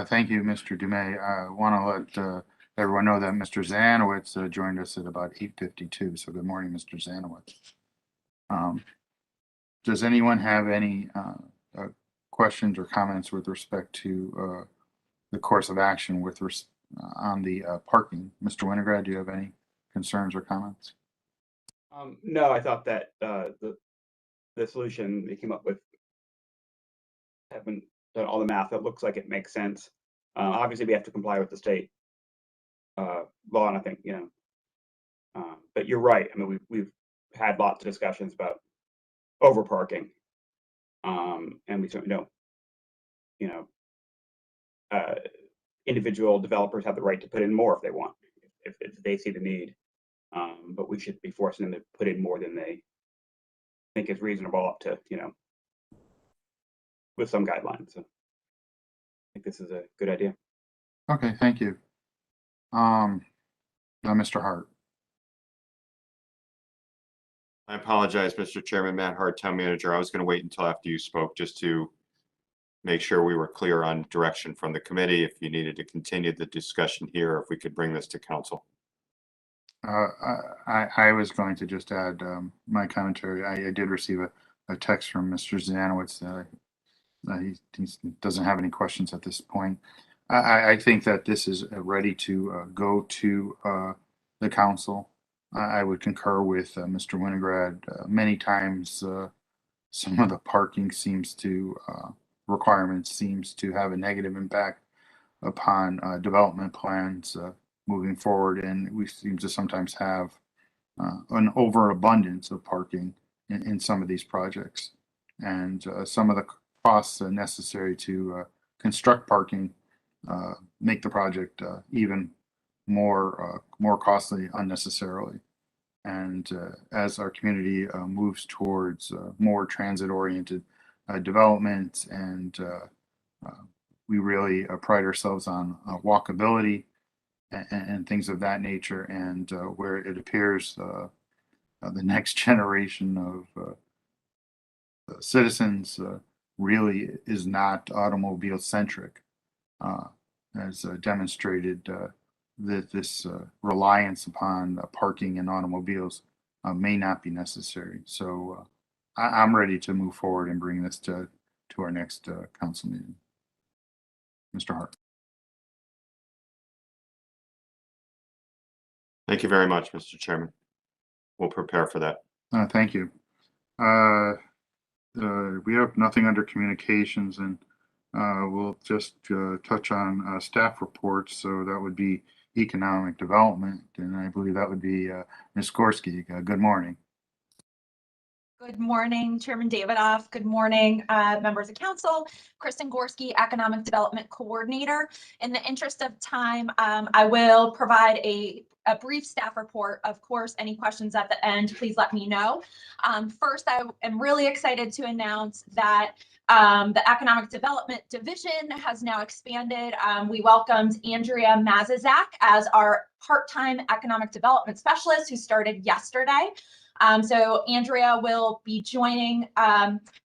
Thank you, Mr. Dumais. I want to let everyone know that Mr. Zanowitz joined us at about 8:52. So good morning, Mr. Zanowitz. Does anyone have any questions or comments with respect to the course of action on the parking? Mr. Winograd, do you have any concerns or comments? No, I thought that the solution they came up with, haven't done all the math, it looks like it makes sense. Obviously, we have to comply with the state law, and I think, but you're right. I mean, we've had lots of discussions about over parking, and we certainly don't, individual developers have the right to put in more if they want, if they see the need. But we should be forcing them to put in more than they think is reasonable up to, with some guidelines. So I think this is a good idea. Okay, thank you. Now, Mr. Hart. I apologize, Mr. Chairman, Matt Hart, Town Manager. I was going to wait until after you spoke just to make sure we were clear on direction from the committee. If you needed to continue the discussion here, if we could bring this to council. I was going to just add my commentary. I did receive a text from Mr. Zanowitz. He doesn't have any questions at this point. I think that this is ready to go to the council. I would concur with Mr. Winograd. Many times, some of the parking requirements seems to have a negative impact upon development plans moving forward, and we seem to sometimes have an overabundance of parking in some of these projects, and some of the costs necessary to construct parking make the project even more costly unnecessarily. And as our community moves towards more transit-oriented development, and we really pride ourselves on walkability and things of that nature, and where it appears the next generation of citizens really is not automobile centric, as demonstrated that this reliance upon parking and automobiles may not be necessary. So I'm ready to move forward and bring this to our next council meeting. Mr. Hart. Thank you very much, Mr. Chairman. We'll prepare for that. Thank you. We have nothing under communications, and we'll just touch on staff reports. So that would be economic development, and I believe that would be Ms. Gorski. Good morning. Good morning, Chairman Davidoff. Good morning, members of council. Kristen Gorski, Economic Development Coordinator. In the interest of time, I will provide a brief staff report. Of course, any questions at the end, please let me know. First, I am really excited to announce that the Economic Development Division has now expanded. We welcomed Andrea Mazizak as our part-time Economic Development Specialist, who started yesterday. So Andrea will be joining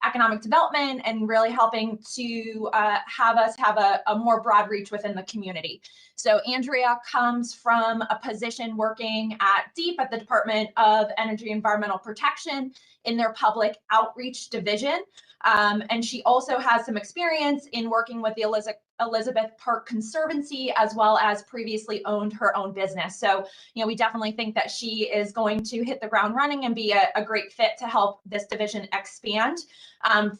economic development and really helping to have us have a more broad reach within the community. So Andrea comes from a position working at DEEP at the Department of Energy and Environmental Protection in their public outreach division. And she also has some experience in working with the Elizabeth Park Conservancy, as well as previously owned her own business. So, we definitely think that she is going to hit the ground running and be a great fit to help this division expand.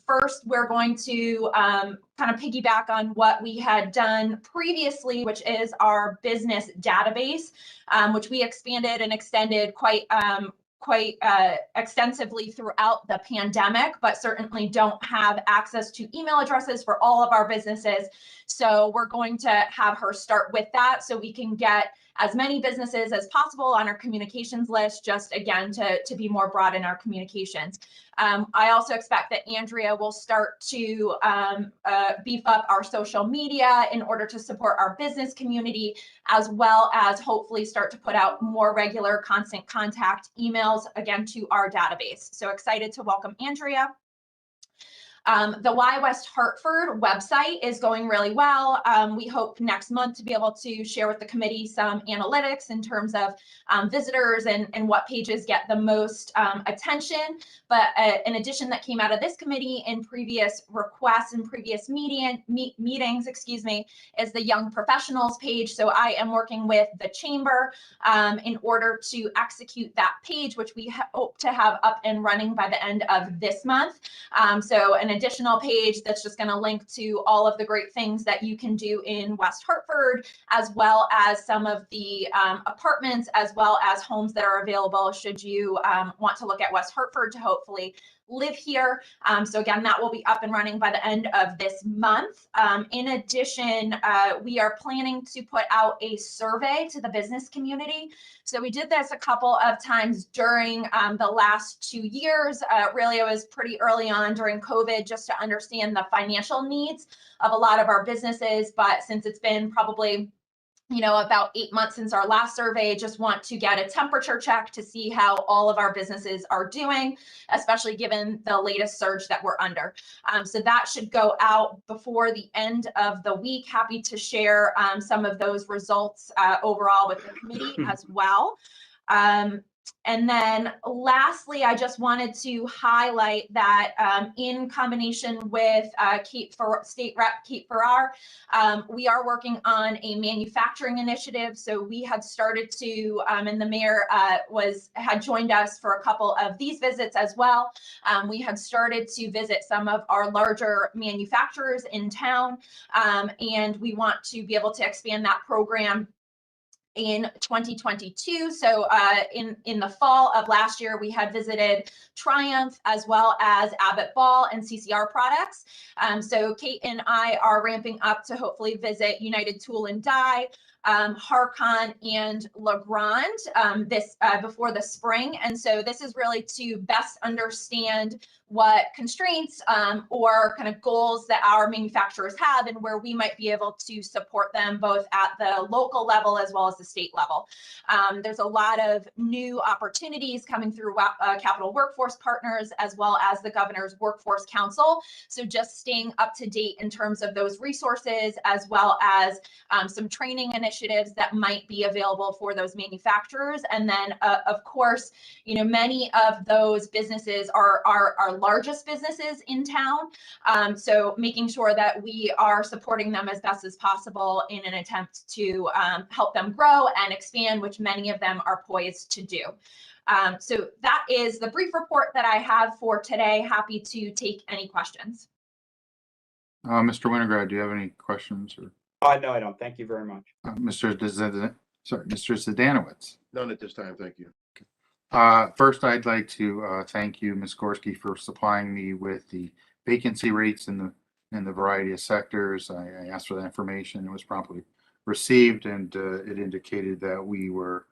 First, we're going to kind of piggyback on what we had done previously, which is our business database, which we expanded and extended quite extensively throughout the pandemic, but certainly don't have access to email addresses for all of our businesses. So we're going to have her start with that so we can get as many businesses as possible on our communications list, just again, to be more broad in our communications. I also expect that Andrea will start to beef up our social media in order to support our business community, as well as hopefully start to put out more regular constant contact emails again to our database. So excited to welcome Andrea. The Why West Hartford website is going really well. We hope next month to be able to share with the committee some analytics in terms of visitors and what pages get the most attention. But an addition that came out of this committee in previous requests and previous meetings, is the Young Professionals page. So I am working with the chamber in order to execute that page, which we hope to have up and running by the end of this month. So an additional page that's just going to link to all of the great things that you can do in West Hartford, as well as some of the apartments, as well as homes that are available should you want to look at West Hartford to hopefully live here. So again, that will be up and running by the end of this month. In addition, we are planning to put out a survey to the business community. So we did this a couple of times during the last 2 years. Really, it was pretty early on during COVID, just to understand the financial needs of a lot of our businesses. But since it's been probably about 8 months since our last survey, just want to get a temperature check to see how all of our businesses are doing, especially given the latest surge that we're under. So that should go out before the end of the week. Happy to share some of those results overall with the committee as well. And then lastly, I just wanted to highlight that in combination with State Rep Kate Farrar, we are working on a manufacturing initiative. So we had started to, and the mayor had joined us for a couple of these visits as well. We had started to visit some of our larger manufacturers in town, and we want to be able to expand that program in 2022. So in the fall of last year, we had visited Triumph as well as Abbott Ball and CCR Products. So Kate and I are ramping up to hopefully visit United Tool and Die, Harcon and Legrand before the spring. And so this is really to best understand what constraints or kind of goals that our manufacturers have and where we might be able to support them both at the local level as well as the state level. There's a lot of new opportunities coming through Capital Workforce Partners as well as the Governor's Workforce Council. So just staying up to date in terms of those resources as well as some training initiatives that might be available for those manufacturers. And then of course, you know, many of those businesses are our largest businesses in town. So making sure that we are supporting them as best as possible in an attempt to help them grow and expand, which many of them are poised to do. So that is the brief report that I have for today. Happy to take any questions. Mr. Winograd, do you have any questions? Or No, I don't. Thank you very much. Mr. Zdanowitz? None at this time, thank you. First, I'd like to thank you, Ms. Gorski, for supplying me with the vacancy rates in the variety of sectors. I asked for that information. It was promptly received, and it indicated that we were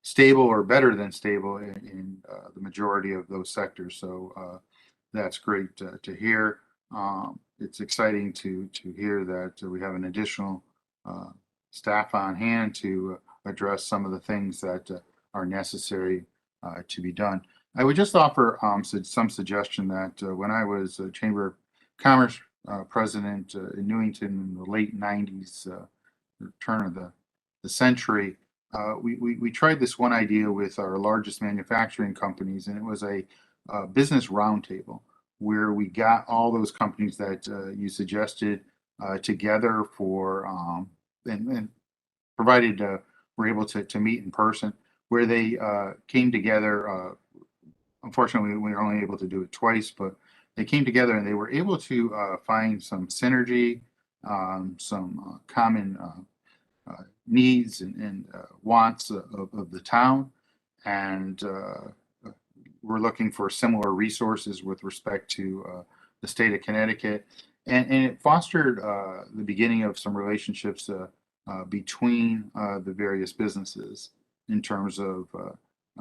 stable or better than stable in the majority of those sectors. So that's great to hear. It's exciting to hear that we have an additional staff on hand to address some of the things that are necessary to be done. I would just offer some suggestion that when I was Chamber of Commerce president in Newington in the late 90s, turn of the century, we tried this one idea with our largest manufacturing companies, and it was a business roundtable where we got all those companies that you suggested together for and provided we're able to meet in person, where they came together. Unfortunately, we were only able to do it twice, but they came together and they were able to find some synergy, some common needs and wants of the town. And we're looking for similar resources with respect to the state of Connecticut. And it fostered the beginning of some relationships between the various businesses in terms of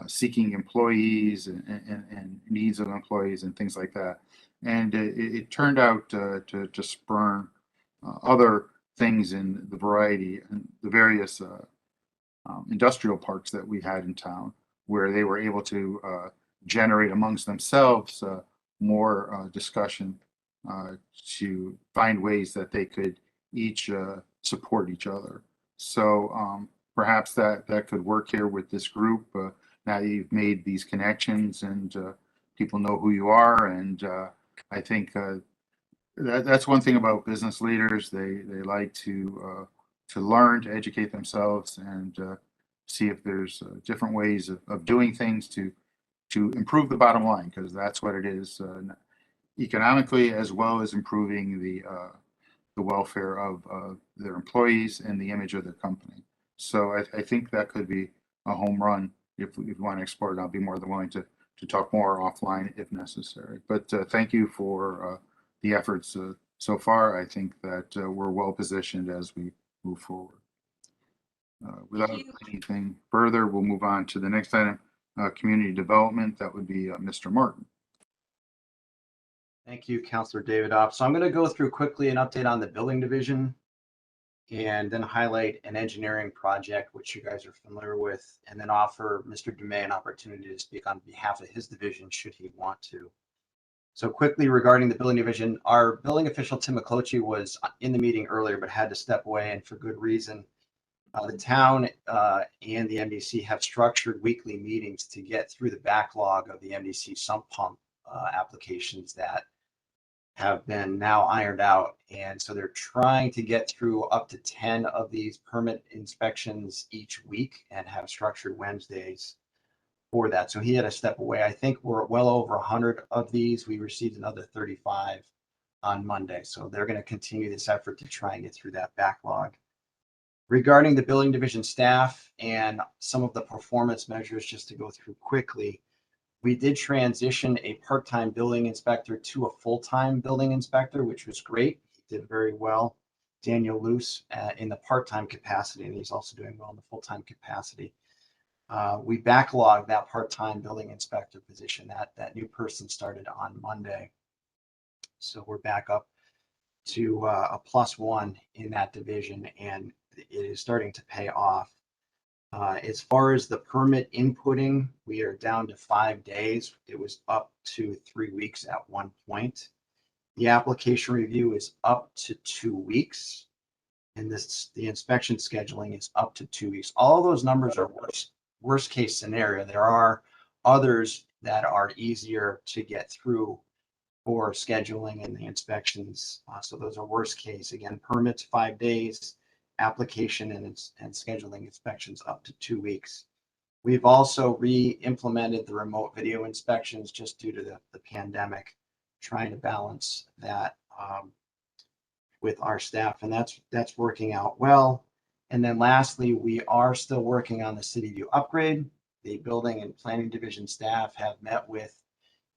seeking employees and needs of employees and things like that. And it turned out to spurn other things in the variety and the various industrial parks that we had in town, where they were able to generate amongst themselves more discussion to find ways that they could each support each other. So perhaps that could work here with this group. Now you've made these connections and people know who you are. And I think that's one thing about business leaders. They like to learn, to educate themselves, and see if there's different ways of doing things to improve the bottom line, because that's what it is, economically, as well as improving the welfare of their employees and the image of their company. So I think that could be a home run if we want to explore it. I'll be more than willing to talk more offline if necessary. But thank you for the efforts so far. I think that we're well positioned as we move forward. Without anything further, we'll move on to the next item, community development. That would be Mr. Martin. Thank you, Councilor Davidoff. So I'm going to go through quickly an update on the building division and then highlight an engineering project, which you guys are familiar with, and then offer Mr. Dumais an opportunity to speak on behalf of his division, should he want to. So quickly regarding the building division, our building official, Tim McClochie, was in the meeting earlier, but had to step away, and for good reason. The town and the MDC have structured weekly meetings to get through the backlog of the MDC sump pump applications that have been now ironed out. And so they're trying to get through up to 10 of these permit inspections each week and have structured Wednesdays for that. So he had to step away. I think we're well over 100 of these. We received another 35 on Monday. So they're going to continue this effort to try and get through that backlog. Regarding the building division staff and some of the performance measures, just to go through quickly, we did transition a part-time building inspector to a full-time building inspector, which was great. He did very well. Daniel Luce in the part-time capacity, and he's also doing well in the full-time capacity. We backlogged that part-time building inspector position. That new person started on Monday. So we're back up to a +1 in that division, and it is starting to pay off. As far as the permit inputting, we are down to 5 days. It was up to 3 weeks at one point. The application review is up to 2 weeks. And the inspection scheduling is up to 2 weeks. All those numbers are worst case scenario. There are others that are easier to get through for scheduling and the inspections. So those are worst case. Again, permits 5 days, application and scheduling inspections up to 2 weeks. We've also re-implemented the remote video inspections just due to the pandemic, trying to balance that with our staff, and that's working out well. And then lastly, we are still working on the City View upgrade. The building and planning division staff have met with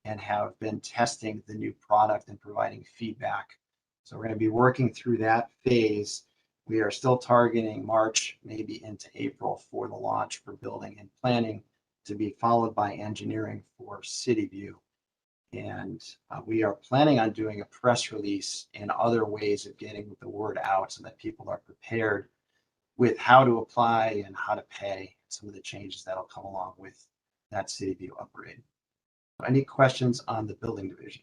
and have been testing the new product and providing feedback. So we're going to be working through that phase. We are still targeting March, maybe into April for the launch for building and planning, to be followed by engineering for City View. And we are planning on doing a press release and other ways of getting the word out so that people are prepared with how to apply and how to pay, some of the changes that'll come along with that City View upgrade. Any questions on the building division?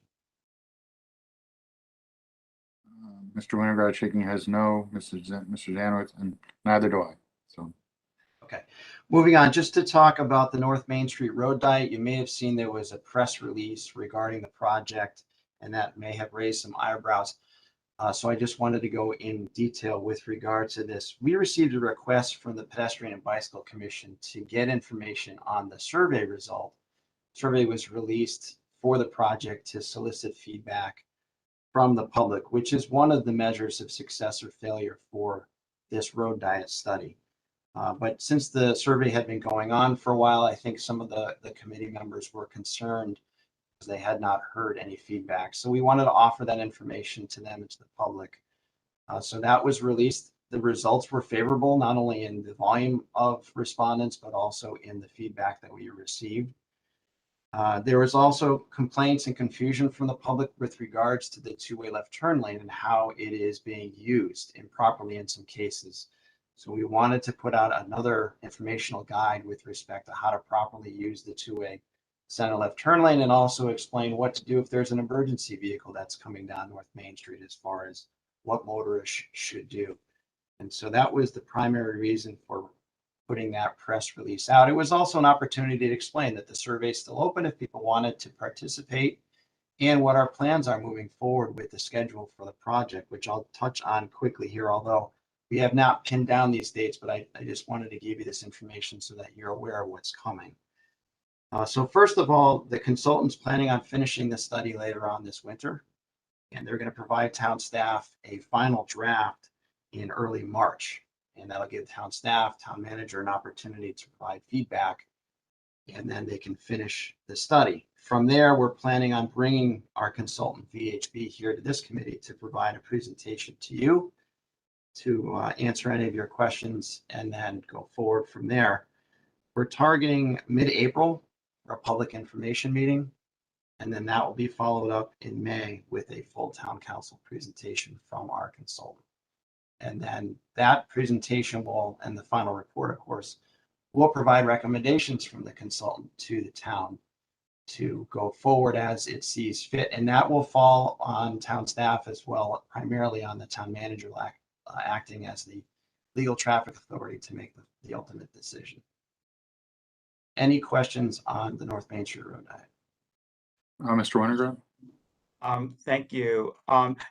Mr. Winograd shaking his no, Mr. Zanowitz, and neither do I. So, okay, moving on, just to talk about the North Main Street Road Diet. You may have seen there was a press release regarding the project, and that may have raised some eyebrows. So I just wanted to go in detail with regard to this. We received a request from the Pedestrian and Bicycle Commission to get information on the survey result. Survey was released for the project to solicit feedback from the public, which is one of the measures of success or failure for this road diet study. But since the survey had been going on for a while, I think some of the committee members were concerned because they had not heard any feedback. So we wanted to offer that information to them and to the public. So that was released. The results were favorable, not only in the volume of respondents, but also in the feedback that we received. There was also complaints and confusion from the public with regards to the two-way left turn lane and how it is being used improperly in some cases. So we wanted to put out another informational guide with respect to how to properly use the two-way center left turn lane, and also explain what to do if there's an emergency vehicle that's coming down North Main Street, as far as what motorists should do. And so that was the primary reason for putting that press release out. It was also an opportunity to explain that the survey is still open if people wanted to participate, and what our plans are moving forward with the schedule for the project, which I'll touch on quickly here, although we have not pinned down these dates, but I just wanted to give you this information so that you're aware of what's coming. So first of all, the consultant's planning on finishing the study later on this winter, and they're going to provide town staff a final draft in early March. And that'll give town staff, town manager an opportunity to provide feedback, and then they can finish the study. From there, we're planning on bringing our consultant VHB here to this committee to provide a presentation to you to answer any of your questions, and then go forward from there. We're targeting mid-April for a public information meeting, and then that will be followed up in May with a full town council presentation from our consultant. And then that presentation will, and the final report, of course, will provide recommendations from the consultant to the town to go forward as it sees fit. And that will fall on town staff as well, primarily on the town manager acting as the legal traffic authority to make the ultimate decision. Any questions on the North Main Street Road diet? Mr. Winograd? Thank you.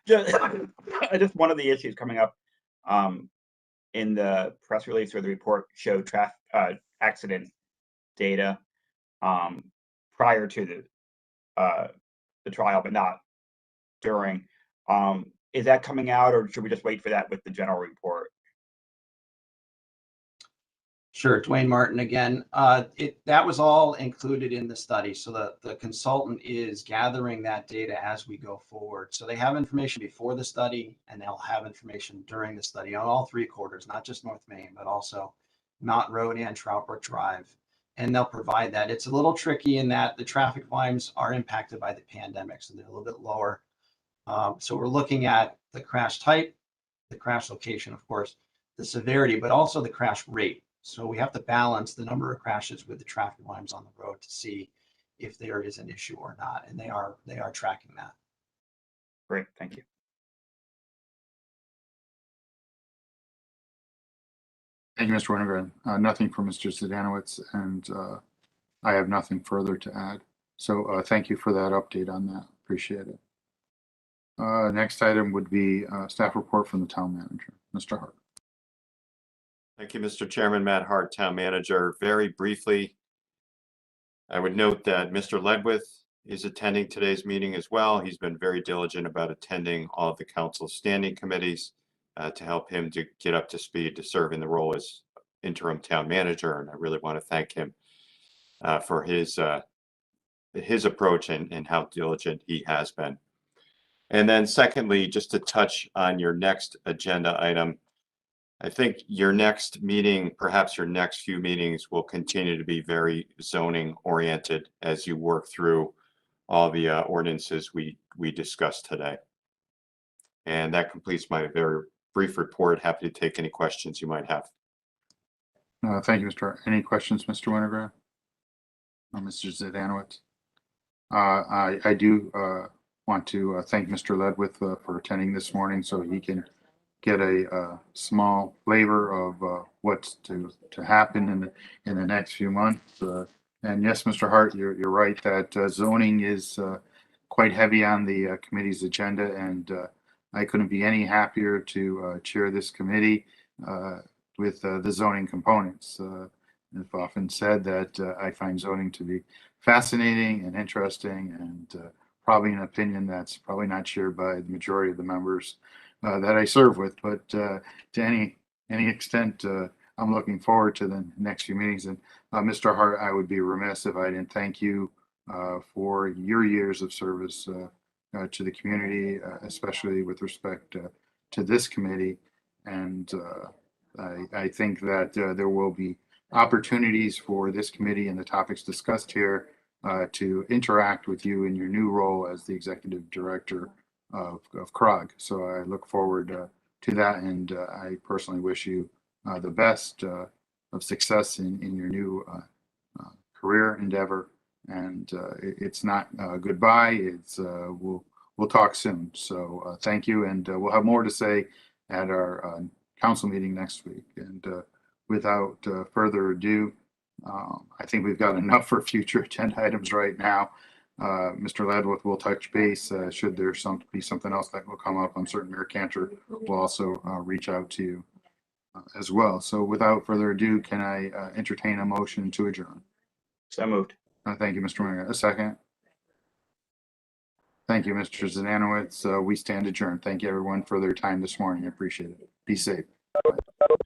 Just one of the issues coming up in the press release or the report showed accident data prior to the trial, but not during. Is that coming out, or should we just wait for that with the general report? Sure, Dwayne Martin again. That was all included in the study. So the consultant is gathering that data as we go forward. So they have information before the study, and they'll have information during the study on all three corridors, not just North Main, but also Mountain Road and Trout Brook Drive. And they'll provide that. It's a little tricky in that the traffic volumes are impacted by the pandemic, so they're a little bit lower. So we're looking at the crash type, the crash location, of course, the severity, but also the crash rate. So we have to balance the number of crashes with the traffic volumes on the road to see if there is an issue or not. And they are tracking that. Great, thank you. Thank you, Mr. Winograd. Nothing from Mr. Zdanowitz, and I have nothing further to add. So thank you for that update on that. Appreciate it. Next item would be staff report from the town manager. Mr. Hart. Thank you, Mr. Chairman. Matt Hart, Town Manager. Very briefly, I would note that Mr. Ledwith is attending today's meeting as well. He's been very diligent about attending all of the council's standing committees to help him to get up to speed to serve in the role as interim town manager. And I really want to thank him for his approach and how diligent he has been. And then secondly, just to touch on your next agenda item, I think your next meeting, perhaps your next few meetings, will continue to be very zoning oriented as you work through all the ordinances we discussed today. And that completes my very brief report. Happy to take any questions you might have. Thank you, Mr. Hart. Any questions, Mr. Winograd? Mr. Zdanowitz? I do want to thank Mr. Ledwith for attending this morning so he can get a small flavor of what's to happen in the next few months. And yes, Mr. Hart, you're right that zoning is quite heavy on the committee's agenda, and I couldn't be any happier to chair this committee with the zoning components. I've often said that I find zoning to be fascinating and interesting, and probably an opinion that's probably not shared by the majority of the members that I serve with, but to any extent, I'm looking forward to the next few meetings. And Mr. Hart, I would be remiss if I didn't thank you for your years of service to the community, especially with respect to this committee. And I think that there will be opportunities for this committee and the topics discussed here to interact with you in your new role as the executive director of CROG. So I look forward to that, and I personally wish you the best of success in your new career endeavor. And it's not goodbye. It's we'll talk soon. So thank you, and we'll have more to say at our council meeting next week. And without further ado, I think we've got enough for future agenda items right now. Mr. Ledwith will touch base should there be something else that will come up. I'm certain Mayor Cantor will also reach out to you as well. So without further ado, can I entertain a motion to adjourn? So moved. Thank you, Mr. Winger. A second. Thank you, Mr. Zdanowitz. We stand adjourned. Thank you, everyone, for their time this morning. I appreciate it. Be safe. Bye.